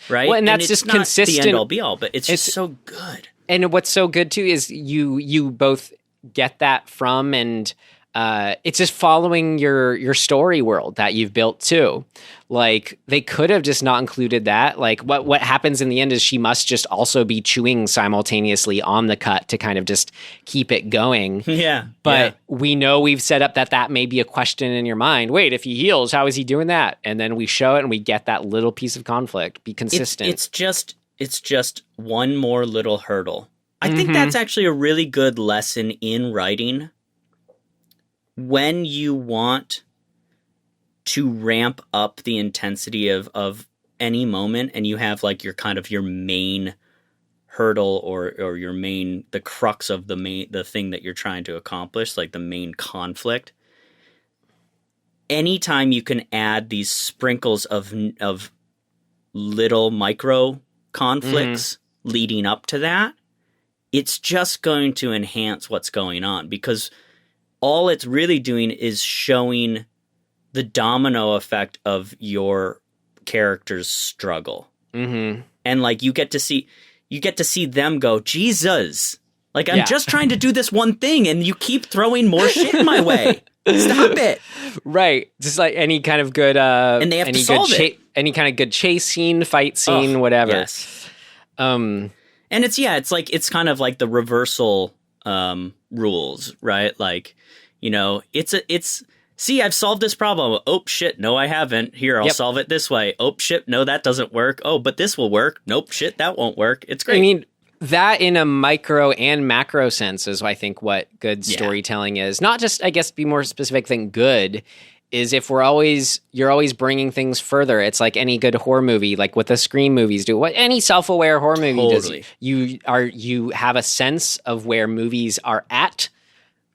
Right? Well, and that's just consistent. The end all be all, but it's just so good. And what's so good too is you both get that from, and it's just following your story world that you've built too. Like they could have just not included that. Like what happens in the end is she must just also be chewing simultaneously on the cut to kind of just keep it going. Yeah. But we know we've set up that may be a question in your mind. Wait, if he heals, how is he doing that? And then we show it and we get that little piece of conflict. Be consistent. It's just one more little hurdle. I think that's actually a really good lesson in writing. When you want to ramp up the intensity of any moment and you have like your kind of your main hurdle or your main, the crux of the thing that you're trying to accomplish, like the main conflict. Anytime you can add these sprinkles of little micro conflicts leading up to that, it's just going to enhance what's going on, because all it's really doing is showing the domino effect of your character's struggle. Mm-hmm. And like you get to see them go, Jesus, like I'm just trying to do this one thing and you keep throwing more shit my way. Stop it. Right. Just like any kind of good and they have to solve it. Any kind of good chase scene, fight scene, whatever. Yes. And it's kind of like the reversal rules, right? Like, you know, see, I've solved this problem. Oh, shit, no, I haven't. Here, I'll solve it this way. Oh, shit, no, that doesn't work. Oh, but this will work. Nope, shit, that won't work. It's great. I mean, that in a micro and macro sense is, I think, what good storytelling is. Not just, I guess, be more specific than good, is if you're always bringing things further. It's like any good horror movie, like what the Scream movies do, what any self-aware horror movie does. You have a sense of where movies are at.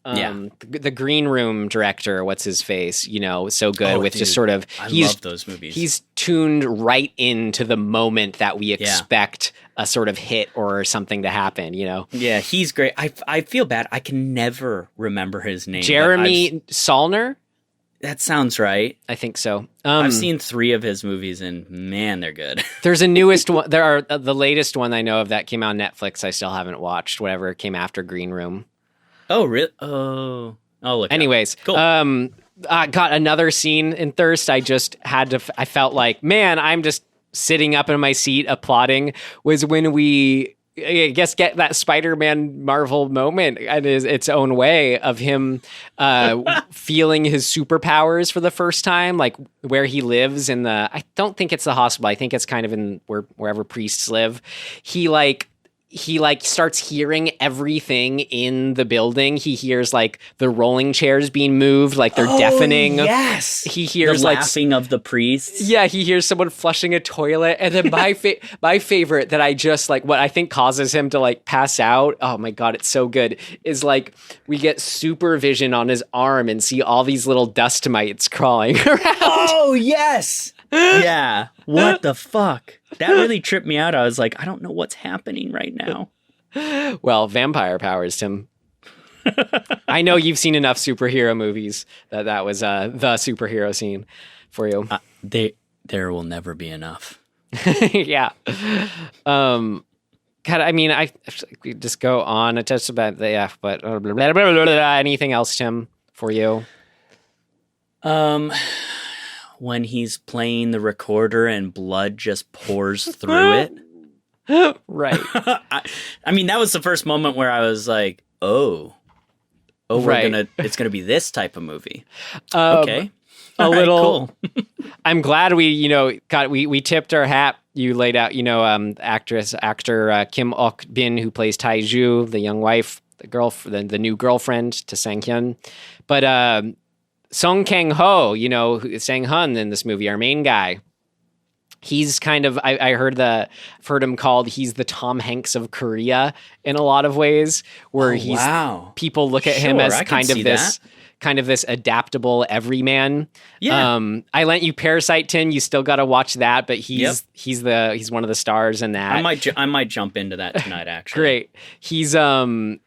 The Green Room director, what's his face, you know, so good with just sort of, I love those movies. He's tuned right into the moment that we expect a sort of hit or something to happen, you know? Yeah, he's great. I feel bad. I can never remember his name. Jeremy Saulnier? That sounds right. I think so. I've seen 3 of his movies and man, they're good. There's a newest one. There are the latest one I know of that came out on Netflix. I still haven't watched, whatever came after Green Room. Oh, really? Oh, look. Anyways, cool. I got another scene in Thirst. I felt like, man, I'm just sitting up in my seat applauding, was when we, I guess, get that Spider-Man Marvel moment in its own way of him feeling his superpowers for the first time, like where he lives I don't think it's the hospital. I think it's kind of in wherever priests live. He starts hearing everything in the building. He hears like the rolling chairs being moved, like they're deafening. Yes. He hears the laughing of the priests. Yeah, he hears someone flushing a toilet. And then my favorite that I just like, what I think causes him to like pass out. Oh my God, it's so good. Is like we get supervision on his arm and see all these little dust mites crawling around. Oh yes. Yeah. What the fuck? That really tripped me out. I was like, I don't know what's happening right now. Well, vampire powers, Tim. I know you've seen enough superhero movies that was the superhero scene for you. There will never be enough. Yeah. God, I mean, we just go on. It's just about but blah, blah, blah, blah, blah, blah. Anything else, Tim, for you? When he's playing the recorder and blood just pours through it. Right. I mean, that was the first moment where I was like, it's gonna be this type of movie. Okay. A little cool. I'm glad we tipped our hat. You laid out, actor Kim Ok-bin, who plays Taiju, the young wife, the new girlfriend to Sang-hyun. But Song Kang-ho, Sang-hun in this movie, our main guy. He's kind of, I've heard him called, he's the Tom Hanks of Korea in a lot of ways, where people look at him as kind of this adaptable everyman. Yeah. I lent you Parasite, Tin. You still got to watch that, but he's one of the stars in that. I might jump into that tonight. Actually, great. He's in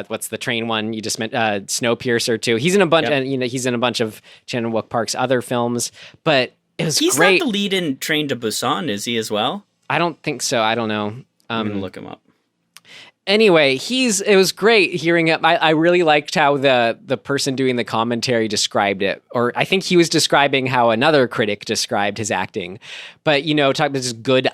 what's the train one you just meant? Snowpiercer too. He's in a bunch. He's in a bunch of Chan-wook Park's other films, but it was he's great. Not the lead in Train to Busan, is he as well? I don't think so. I don't know. I'm gonna look him up. Anyway, it was great hearing it. I really liked how the person doing the commentary described it, or I think he was describing how another critic described his acting. But, talk about this good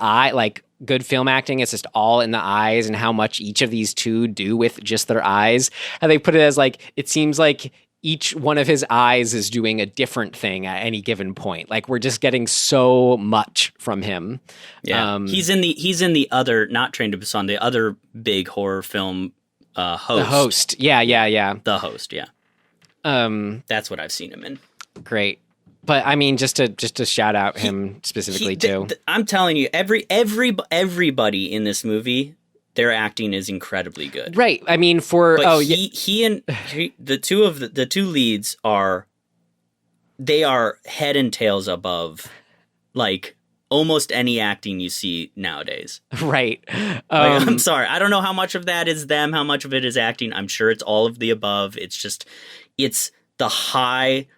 good film acting. It's just all in the eyes and how much each of these two do with just their eyes. And they put it as it seems like each one of his eyes is doing a different thing at any given point. Like we're just getting so much from him. Yeah, he's in the other, not Train to Busan, the other big horror film, Host. The Host, yeah. The Host, yeah. That's what I've seen him in. Great. But I mean, just to shout out him specifically too. I'm telling you, everybody in this movie, their acting is incredibly good. Right. I mean, the two leads are head and tails above, like, almost any acting you see nowadays. Right. I'm sorry. I don't know how much of that is them, how much of it is acting. I'm sure it's all of the above. It's the high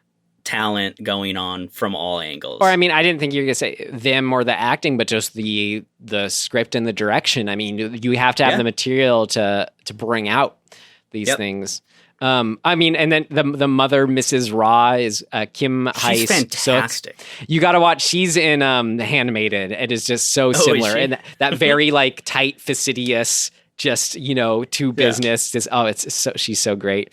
talent going on from all angles. Or I mean, I didn't think you were going to say them or the acting, but just the script and the direction. I mean, you have to have the material to bring out these things. I mean, and then the mother, Mrs. Ra, is Kim Hae-suk. She's fantastic. You got to watch. She's in The Handmaiden. It is just so similar, and that very like tight, fastidious, just to business. She's so great.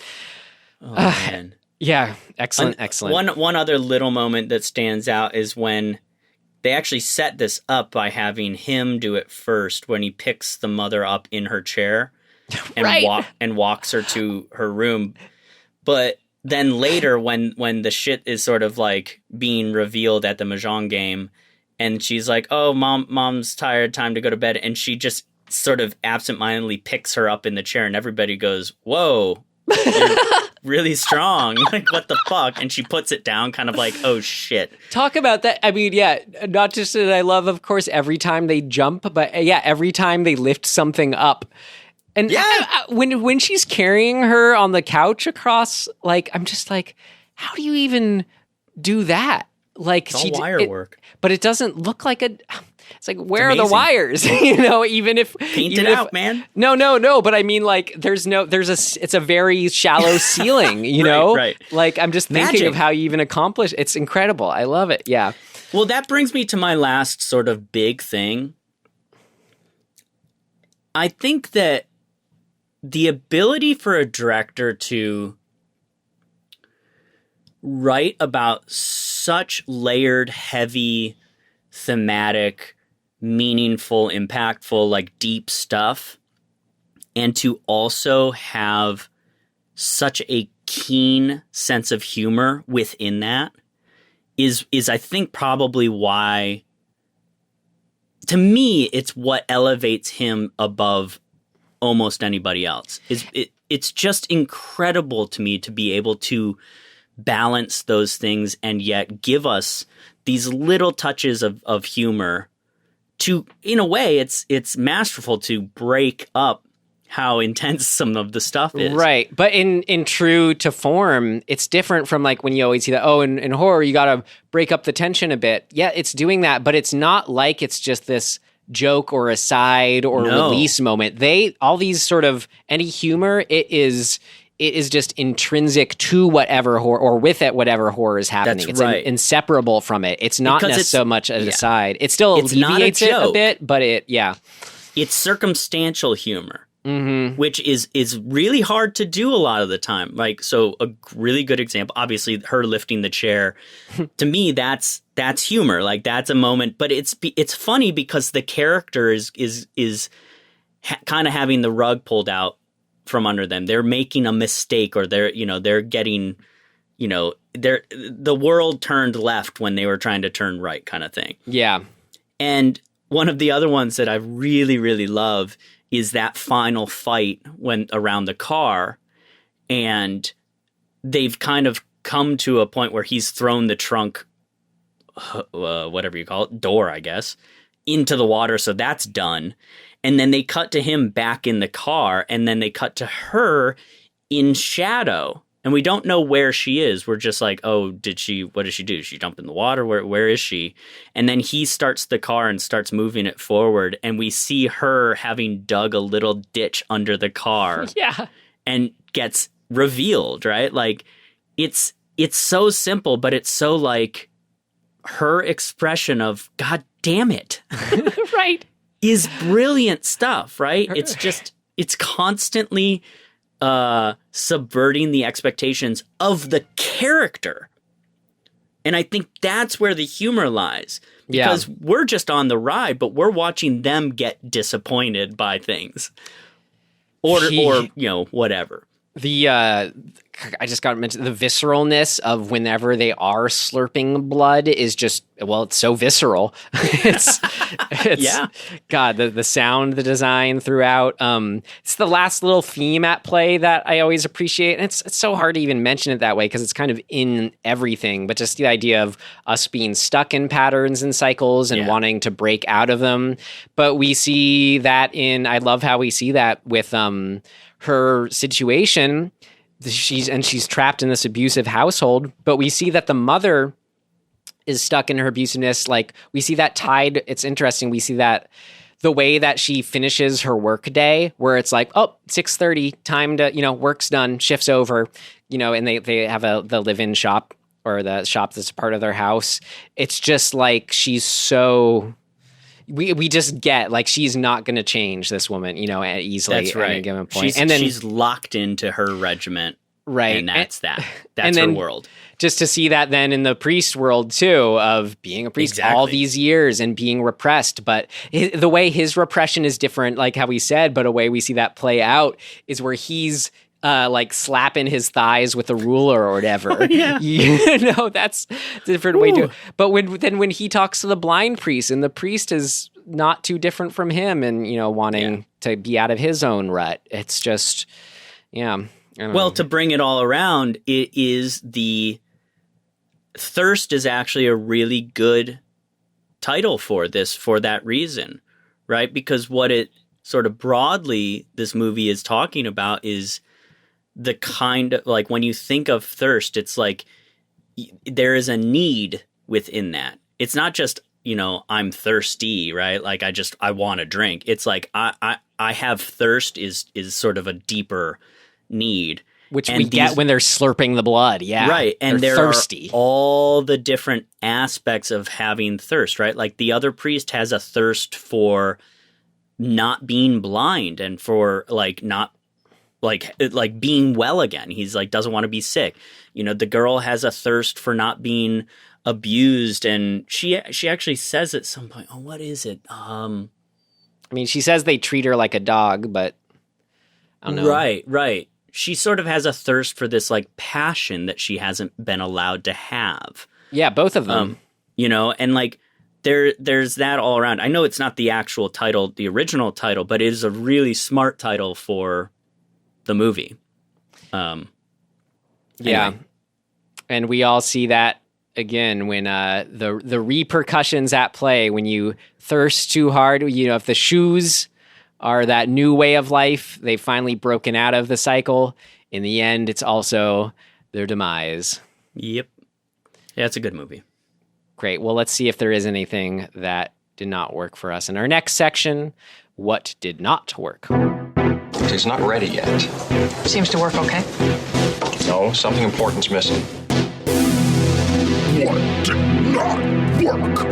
Oh man. Yeah, excellent. One other little moment that stands out is when they actually set this up by having him do it first, when he picks the mother up in her chair and walks her to her room. But then later, when the shit is sort of like being revealed at the Mahjong game, and she's like, "Oh, mom's tired, time to go to bed," and she just sort of absentmindedly picks her up in the chair, and everybody goes, "Whoa." You're really strong. Like, what the fuck? And she puts it down, kind of like, oh shit. Talk about that. I mean, yeah, not just that I love, of course, every time they jump, but every time they lift something up. And when she's carrying her on the couch across, like, I'm just like, how do you even do that? Like, it's all wire work. But it doesn't look like it's like, where are the wires? Even if paint it out, man. No. But I mean, like, it's a very shallow ceiling, Right. Like, I'm just thinking of how you even accomplish. It's incredible. I love it. Yeah. Well, that brings me to my last sort of big thing. I think that the ability for a director to write about such layered, heavy, thematic, meaningful, impactful, like deep stuff, and to also have such a keen sense of humor within that is I think probably why, to me, it's what elevates him above almost anybody else. It's just incredible to me to be able to balance those things and yet give us these little touches of humor to, in a way, it's masterful to break up how intense some of the stuff is. Right. But in true to form, it's different from like when you always see that, in horror, you got to break up the tension a bit. Yeah, it's doing that, but it's not like it's just this joke or aside or release moment. All these sort of, any humor, it is just intrinsic to whatever horror, or with it, whatever horror is happening. That's it's inseparable from it. It's not so much an aside. It still alleviates it a bit, but it's circumstantial humor, which is really hard to do a lot of the time. Like, so a really good example, obviously her lifting the chair, to me, that's humor. Like, that's a moment, but it's funny because the character is kind of having the rug pulled out from under them. They're making a mistake, or they're getting, the world turned left when they were trying to turn right, kind of thing. Yeah. And one of the other ones that I really, really love is that final fight when around the car, and they've kind of come to a point where he's thrown the trunk, whatever you call it, door, I guess, into the water. So that's done. And then they cut to him back in the car, and then they cut to her in shadow. And we don't know where she is. We're just like, what did she do? Did she jump in the water? Where is she? And then he starts the car and starts moving it forward. And we see her having dug a little ditch under the car. Yeah. And gets revealed, right? Like, it's so simple, but it's so like her expression of, God damn it. Right. Is brilliant stuff, right? It's constantly subverting the expectations of the character. And I think that's where the humor lies. Because we're just on the ride, but we're watching them get disappointed by things. Or whatever. I just got to mention the visceralness of whenever they are slurping blood is just, well, it's so visceral. it's yeah. God, the sound, the design throughout. It's the last little theme at play that I always appreciate. And it's so hard to even mention it that way because it's kind of in everything, but just the idea of us being stuck in patterns and cycles and wanting to break out of them. But we see that I love how we see that with her situation. She's trapped in this abusive household, but we see that the mother is stuck in her abusiveness. Like we see that tied. It's interesting. We see that the way that she finishes her work day, where it's like, 6:30, time to, work's done, shift's over, and they have the live-in shop or the shop that's part of their house. It's just like she's so. We just get like she's not going to change this woman, easily. That's right. At a given point. She's locked into her regiment, right? And that's her world. Just to see that then in the priest world too, of being a priest all these years and being repressed, but the way his repression is different, like how we said, but a way we see that play out is where he's like slapping his thighs with a ruler or whatever. Oh, yeah. That's a different way to. But when he talks to the blind priest, and the priest is not too different from him, and wanting to be out of his own rut, it's just, Well, to bring it all around, it is Thirst is actually a really good title for this for that reason, right? Because what it sort of broadly this movie is talking about is the kind of, like, when you think of thirst, it's like there is a need within that. It's not just, I'm thirsty, right? Like I want to drink. It's like I have thirst is sort of a deeper need. Which we get when they're slurping the blood, yeah. Right, and they're thirsty. Are all the different aspects of having thirst, right? Like the other priest has a thirst for not being blind and for not being well again. He's like doesn't want to be sick. The girl has a thirst for not being abused, and she actually says at some point, what is it? She says they treat her like a dog, but I don't know. Right. She sort of has a thirst for this like passion that she hasn't been allowed to have. Yeah, both of them. And like there's that all around. I know it's not the actual title, the original title, but it is a really smart title for the movie. Yeah. Anyway. And we all see that again when the repercussions at play when you thirst too hard, if the shoes are that new way of life, they've finally broken out of the cycle. In the end, it's also their demise. Yep. Yeah, it's a good movie. Great. Well, let's see if there is anything that did not work for us. In our next section, what did not work? It's not ready yet. Seems to work okay. No, something important's missing. What did not work?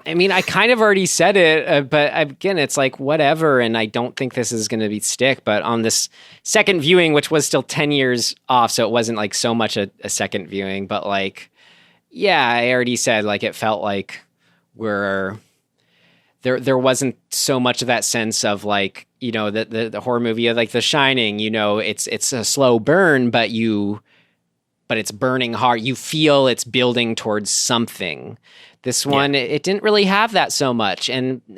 I kind of already said it, but again, it's like whatever, and I don't think this is going to stick. But on this second viewing, which was still 10 years off, so it wasn't like so much a second viewing, but like, yeah, I already said like it felt like there wasn't so much of that sense of like, the horror movie of like The Shining, it's a slow burn, but it's burning hard. You feel it's building towards something. This one, it didn't really have that so much.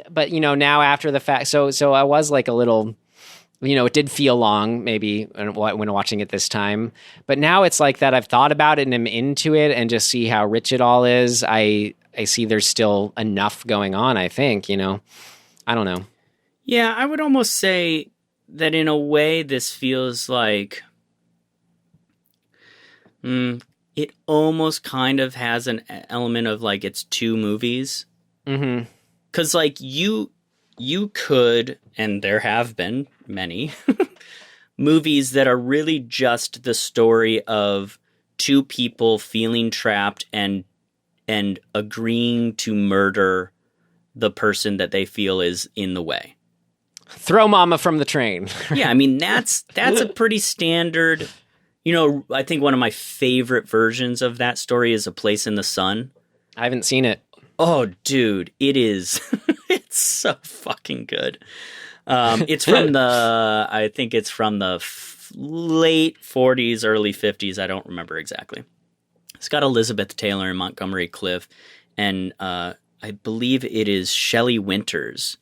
But now after the fact, so I was like a little, it did feel long maybe when watching it this time. But now it's like that I've thought about it and I'm into it and just see how rich it all is. I see there's still enough going on, I think, I don't know. Yeah, I would almost say that in a way this feels like it almost kind of has an element of like it's two movies. Mm-hmm. 'Cause like you could, and there have been many movies that are really just the story of two people feeling trapped and agreeing to murder the person that they feel is in the way. Throw mama from the train. Yeah, that's a pretty standard. I think one of my favorite versions of that story is A Place in the Sun. I haven't seen it. Oh, dude, it is. It's so fucking good. It's from I think it's from the late 40s, early 50s. I don't remember exactly. It's got Elizabeth Taylor and Montgomery Clift, and I believe it is Shelley Winters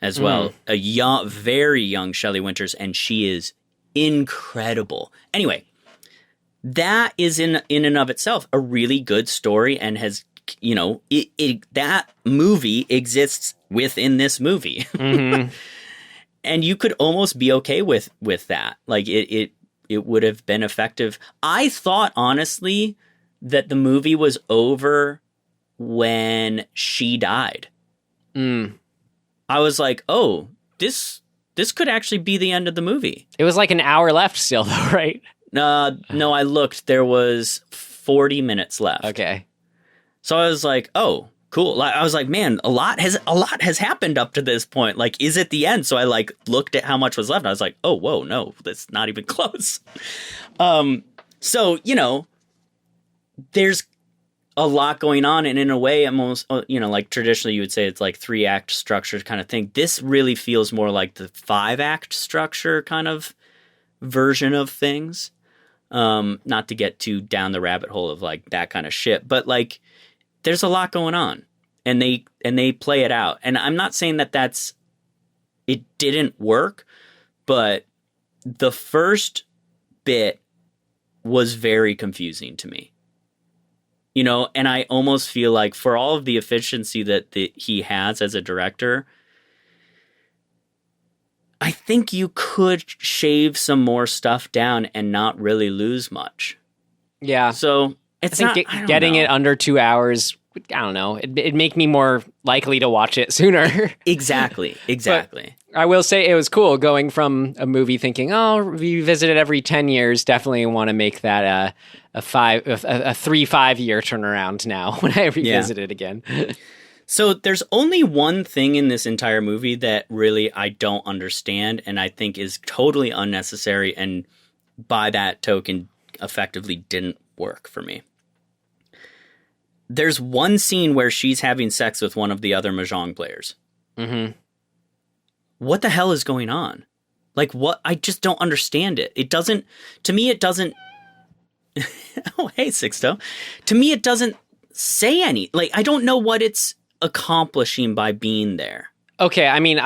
as well. A young, very young Shelley Winters, and she is incredible. Anyway, that is in and of itself a really good story, and has, you know, that movie exists within this movie. Mm-hmm. And you could almost be okay with that. Like it would have been effective. I thought honestly that the movie was over when she died. I was like, oh, this could actually be the end of the movie. It was like an hour left still, though, right? No, I looked. There was 40 minutes left. Okay. So I was like, oh, cool. I was like, man, a lot has happened up to this point. Like, is it the end? So I like looked at how much was left. I was like, oh, whoa, no, that's not even close. So, you know, there's a lot going on, and in a way, almost, you know, like traditionally you would say it's like 3-act structure kind of thing. This really feels more like the 5-act structure kind of version of things. Not to get too down the rabbit hole of like that kind of shit, but like there's a lot going on, and they play it out. And I'm not saying that it didn't work, but the first bit was very confusing to me. You know, and I almost feel like for all of the efficiency that he has as a director, I think you could shave some more stuff down and not really lose much. Yeah. So it's getting it under 2 hours, I don't know, it'd make me more likely to watch it sooner. Exactly. But I will say it was cool going from a movie thinking, oh, revisit it every 10 years. Definitely want to make that a 3-5 year turnaround now when I revisit it again. So there's only one thing in this entire movie that really I don't understand, and I think is totally unnecessary, and by that token effectively didn't work for me. There's one scene where she's having sex with one of the other Mahjong players. Mm-hmm. What the hell is going on? Like, what? I just don't understand it. It doesn't... To me, it doesn't... Oh, hey, Sixto. To me, it doesn't say any... Like, I don't know what it's accomplishing by being there. Okay, I mean,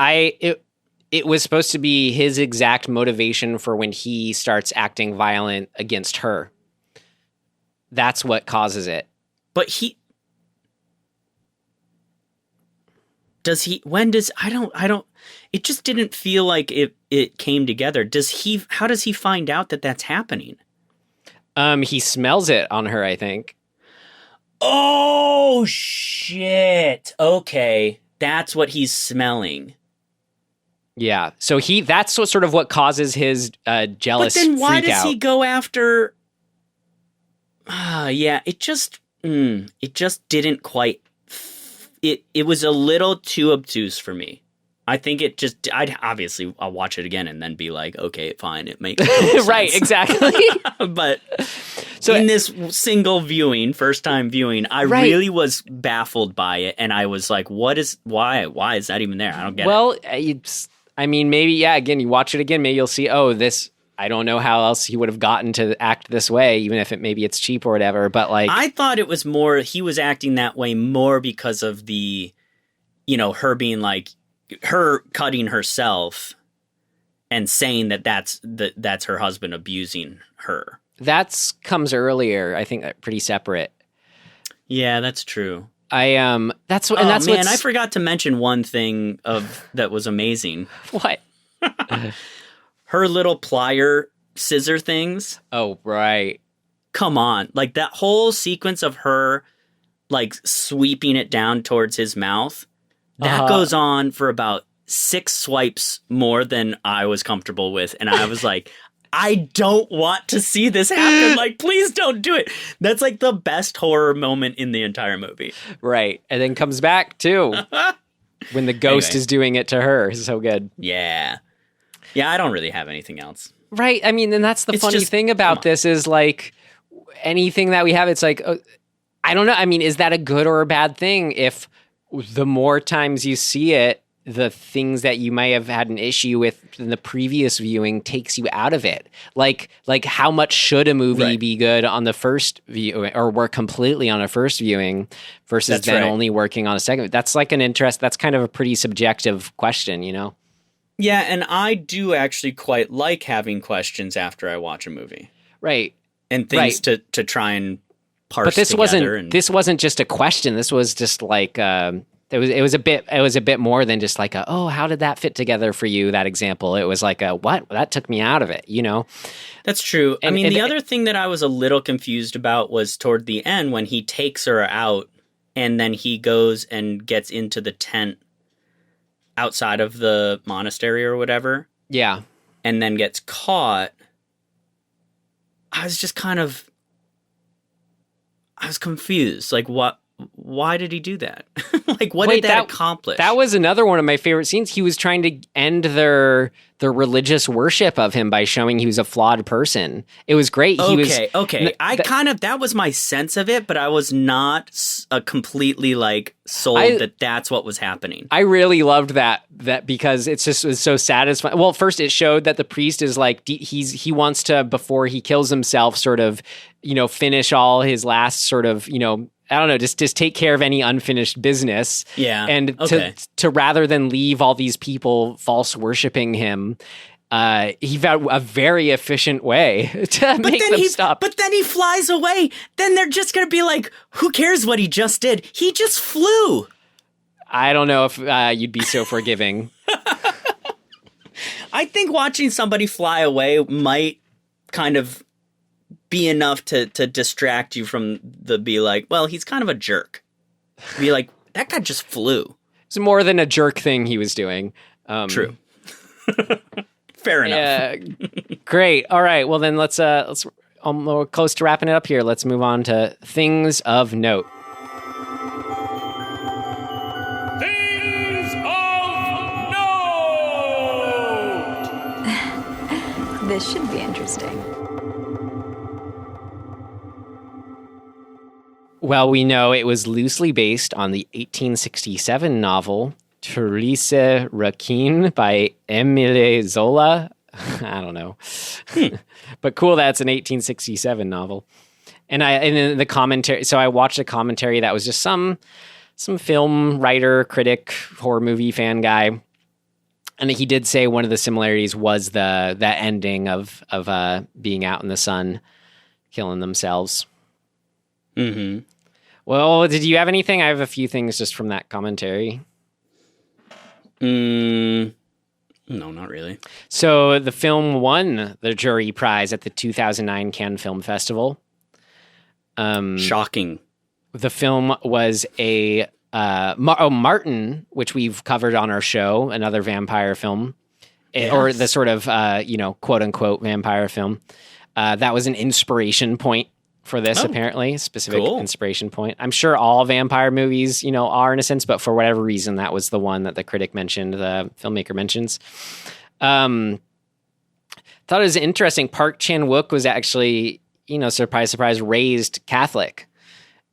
it was supposed to be his exact motivation for when he starts acting violent against her. That's what causes it. But I don't, it just didn't feel like it came together. How does he find out that that's happening? He smells it on her, I think. Oh, shit. Okay. That's what he's smelling. Yeah. So that's sort of what causes his jealous freak out. But then why does he go after... yeah, it just didn't quite... It was a little too obtuse for me. I think I'll watch it again and then be like, okay, fine, it makes sense. Right, exactly. But so in this first time viewing, I really was baffled by it, and I was like, why is that even there? I don't get it. Well, I mean, maybe, again, you watch it again, maybe you'll see, I don't know how else he would have gotten to act this way, even if maybe it's cheap or whatever, but like... I thought it was more, he was acting that way more because of the, you know, her being like, her cutting herself and saying that's her husband abusing her. That comes earlier. I think pretty separate. Yeah, that's true. I forgot to mention one thing that was amazing. What? Her little plier scissor things. Oh, right. Come on. Like that whole sequence of her like sweeping it down towards his mouth. That goes on for about 6 swipes more than I was comfortable with. And I was like, I don't want to see this happen. Like, please don't do it. That's like the best horror moment in the entire movie. Right. And then comes back too. When the ghost is doing it to her. It's so good. Yeah. Yeah, I don't really have anything else. Right. I mean, and that's the funny thing about this is like anything that we have, it's like, I don't know. I mean, is that a good or a bad thing if the more times you see it, the things that you may have had an issue with in the previous viewing takes you out of it. Like how much should a movie be good on the first view or work completely on a first viewing versus only working on a second? That's like that's kind of a pretty subjective question, you know? Yeah, and I do actually quite like having questions after I watch a movie. Right. And things to try and parse But this together. this wasn't just a question. This was just like it was a bit more than just like how did that fit together for you, that example. It was like what? That took me out of it, you know? That's true. And the other thing that I was a little confused about was toward the end when he takes her out and then he goes and gets into the tent outside of the monastery or whatever. Yeah. And then gets caught. I was just I was confused. Like, why did he do that? Like, what did that accomplish? That was another one of my favorite scenes. He was trying to end their religious worship of him by showing he was a flawed person. It was great. Okay. That was my sense of it, but I was not completely like sold that that's what was happening. I really loved that because it was so satisfying. Well, first it showed that the priest is like, he wants to, before he kills himself, sort of, you know, finish all his last sort of, you know, I don't know, just take care of any unfinished business. Yeah. And to rather than leave all these people false worshiping him, he found a very efficient way to make them stop. But then he flies away. Then they're just going to be like, who cares what he just did? He just flew. I don't know if you'd be so forgiving. I think watching somebody fly away might kind of be enough to distract you from be like, well, he's kind of a jerk. Be like, that guy just flew. It's more than a jerk thing he was doing. True. Fair enough. Great. All right. Well, then let's we're close to wrapping it up here. Let's move on to things of note. Things of note. This should be interesting. Well, we know it was loosely based on the 1867 novel Therese Raquin by Émile Zola. I don't know. But cool, that's an 1867 novel. And in the commentary, so I watched a commentary that was just some film writer, critic, horror movie fan guy. And he did say one of the similarities was that ending of being out in the sun, killing themselves. Mm-hmm. Well, did you have anything? I have a few things just from that commentary. No, not really. So the film won the jury prize at the 2009 Cannes Film Festival. Shocking. The film was a Martin, which we've covered on our show, another vampire film, or the sort of quote unquote vampire film. That was an inspiration point for this, apparently, specific inspiration point. I'm sure all vampire movies, are in a sense, but for whatever reason, that was the one that the critic mentioned, the filmmaker mentions. Thought it was interesting. Park Chan-wook was actually, surprise, surprise, raised Catholic.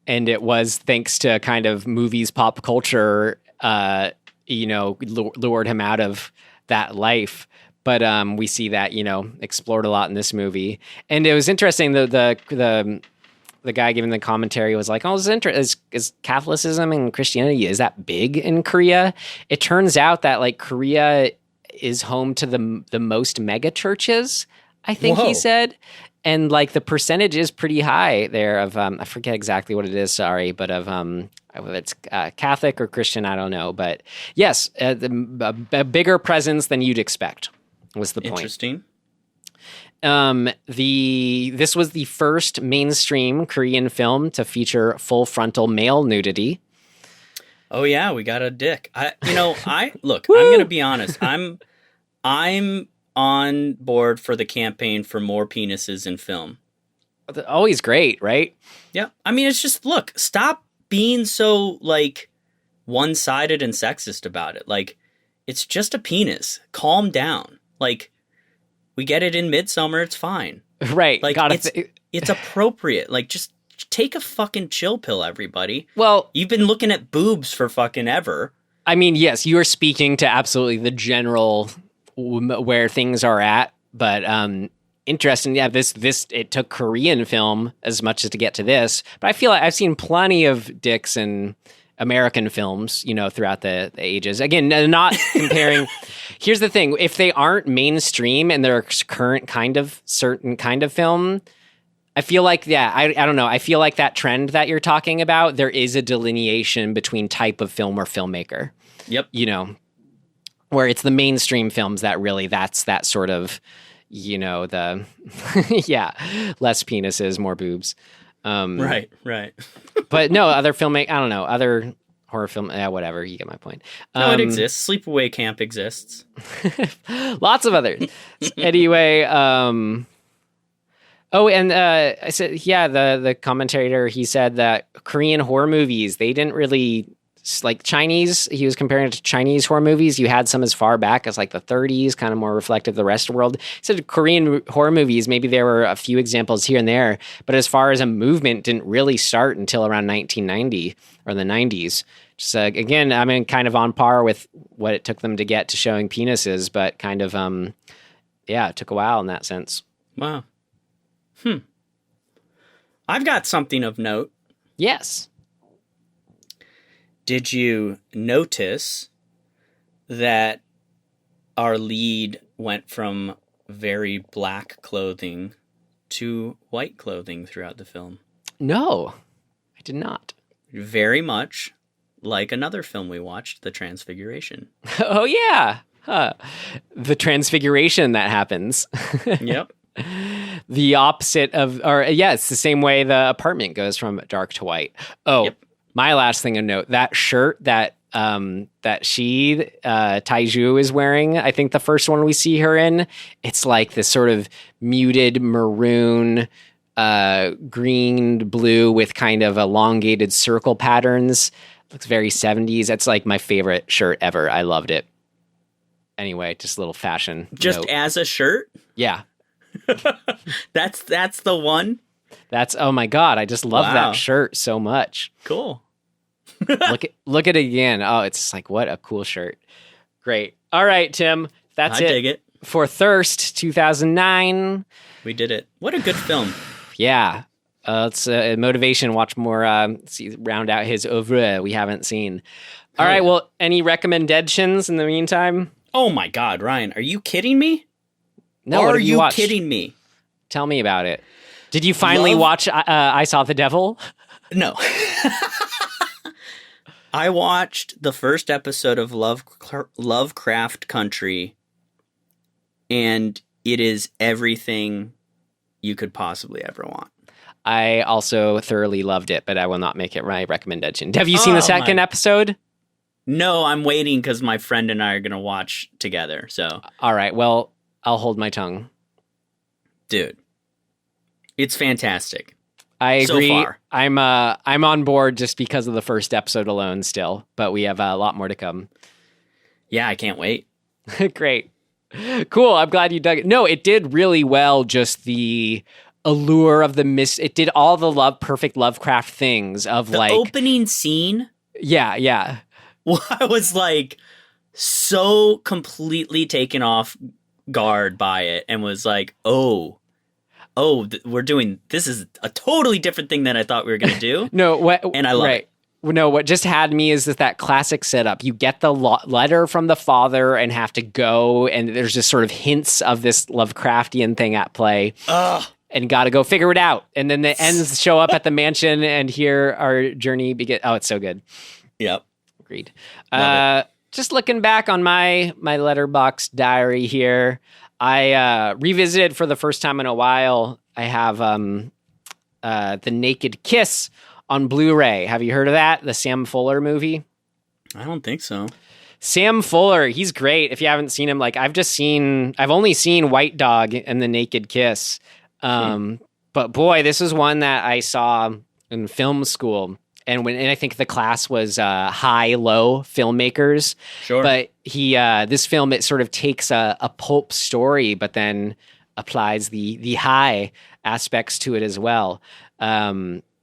And it was thanks to kind of movies, pop culture, lured him out of that life. But we see that, explored a lot in this movie. And it was interesting. The guy giving the commentary was like, is Catholicism and Christianity, is that big in Korea? It turns out that Korea is home to the most mega churches, I think he said. And the percentage is pretty high there of, I forget exactly what it is, sorry, but of, whether it's Catholic or Christian, I don't know. But yes, a bigger presence than you'd expect. Was the point. Interesting. This was the first mainstream Korean film to feature full frontal male nudity. Oh yeah, we got a dick. Look, I'm going to be honest. I'm on board for the campaign for more penises in film. Always great, right? Yeah. I mean, it's just, look, stop being so one-sided and sexist about it. It's just a penis. Calm down. We get it in Midsummer, it's fine. Right. It's appropriate. Just take a fucking chill pill, everybody. Well, you've been looking at boobs for fucking ever. I mean, yes, you are speaking to absolutely the general where things are at, but interesting. Yeah, this it took Korean film as much as to get to this, but I feel like I've seen plenty of dicks in American films, throughout the ages. Again, not comparing. Here's the thing: if they aren't mainstream and they're certain kind of film, I feel like, I don't know. I feel like that trend that you're talking about, there is a delineation between type of film or filmmaker. Yep. Where it's the mainstream films that really, that's that sort of, the, less penises, more boobs. Right. But no, other filmmaker, I don't know, other horror film, whatever, you get my point. No, it exists. Sleepaway Camp exists. Lots of others. Anyway, oh, and I said, the commentator, he said that Korean horror movies, they didn't really, like Chinese, he was comparing it to Chinese horror movies. You had some as far back as like the 30s, kind of more reflective of the rest of the world. He said Korean horror movies, maybe there were a few examples here and there, but as far as a movement, didn't really start until around 1990 or the 90s. Just again, I mean, kind of on par with what it took them to get to showing penises, but kind of, it took a while in that sense. Wow. I've got something of note. Yes. Did you notice that our lead went from very black clothing to white clothing throughout the film? No, I did not. Very much like another film we watched, The Transfiguration. Oh, yeah. The Transfiguration that happens. Yep. The opposite of, it's the same way the apartment goes from dark to white. Oh, yep. My last thing to note, that shirt that she, Taiju, is wearing, I think the first one we see her in, it's like this sort of muted maroon, green, blue with kind of elongated circle patterns. Looks very 70s. That's like my favorite shirt ever. I loved it. Anyway, just a little fashion Just note. As a shirt? Yeah. That's the one? That's, oh my God, I just love that shirt so much. Cool. Look at it again. Oh, it's like, what a cool shirt. Great. All right, Tim, that's it. I dig it. For Thirst 2009. We did it. What a good film. Yeah. It's a motivation. Watch more, round out his oeuvre we haven't seen. All right, well, any recommendations in the meantime? Oh my God, Ryan, are you kidding me? No, are you kidding me? Tell me about it. Did you finally watch I Saw the Devil? No. I watched the first episode of Lovecraft Country, and it is everything you could possibly ever want. I also thoroughly loved it, but I will not make it my recommendation. Have you seen the second episode? No, I'm waiting because my friend and I are going to watch together. So, all right. Well, I'll hold my tongue. Dude, it's fantastic. I agree. So far. I'm on board just because of the first episode alone still, but we have a lot more to come. Yeah, I can't wait. Great. Cool. I'm glad you dug it. No, it did really well. Just the allure of it did all the perfect Lovecraft things of the opening scene. Yeah. Well, I was like so completely taken off guard by it and was like, we're doing, this is a totally different thing than I thought we were going to do. And I love it. No, what just had me is that classic setup. You get the letter from the father and have to go, and there's just sort of hints of this Lovecraftian thing at play. And got to go figure it out. And then the ends show up at the mansion, and here our journey begins. Oh, it's so good. Yep. Agreed. Just looking back on my Letterboxd diary here, I revisited for the first time in a while. I have The Naked Kiss on Blu-ray. Have you heard of that? The Sam Fuller movie? I don't think so. Sam Fuller, he's great. If you haven't seen him, like I've only seen White Dog and The Naked Kiss. But boy, this is one that I saw in film school. And I think the class was high-low filmmakers. Sure. But this film, it sort of takes a pulp story, but then applies the high aspects to it as well.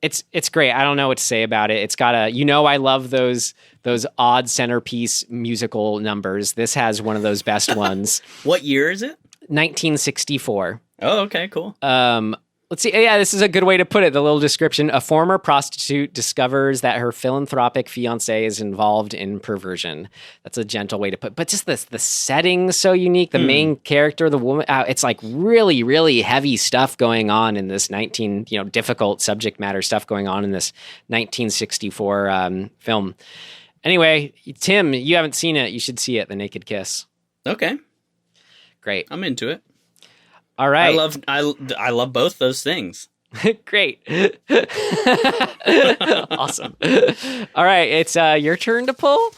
It's great. I don't know what to say about it. It's got I love those odd centerpiece musical numbers. This has one of those best ones. What year is it? 1964. Oh, okay, cool. Let's see. Yeah, this is a good way to put it. The little description. A former prostitute discovers that her philanthropic fiancé is involved in perversion. That's a gentle way to put it. But just the setting so unique. The main character, the woman, it's like really, really heavy stuff going on in this difficult subject matter stuff going on in this 1964 film. Anyway, Tim, you haven't seen it. You should see it, The Naked Kiss. Okay. Great. I'm into it. All right. I love both those things. Great. Awesome. All right. It's your turn to pull?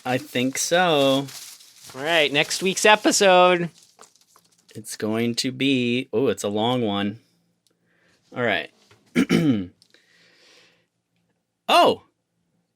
I think so. All right. Next week's episode. It's going to be... Oh, it's a long one. All right.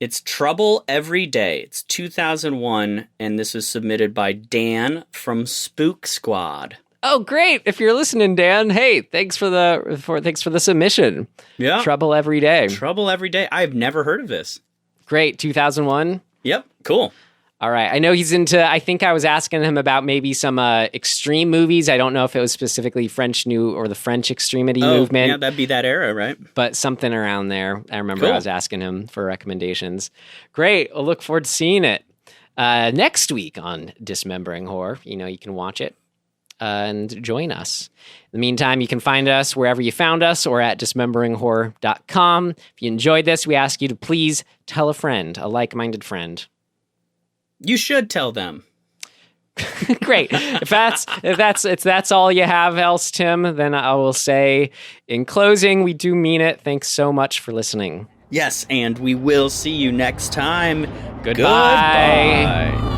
It's Trouble Every Day. It's 2001, and this was submitted by Dan from Spook Squad. Oh, great! If you're listening, Dan, hey, thanks for the submission. Yeah, Trouble Every Day. Trouble Every Day. I've never heard of this. Great, 2001. Yep, cool. All right, I know he's into. I think I was asking him about maybe some extreme movies. I don't know if it was specifically French New or the French extremity movement. Yeah, that'd be that era, right? But something around there. I remember I was asking him for recommendations. Great. I'll look forward to seeing it next week on Dismembering Horror. You can watch it. And join us. In the meantime, you can find us wherever you found us or at dismemberinghorror.com. If you enjoyed this, we ask you to please tell a friend, a like-minded friend. You should tell them. Great. If that's all you have else, Tim, then I will say in closing, we do mean it. Thanks so much for listening. Yes, and we will see you next time. Goodbye. Goodbye.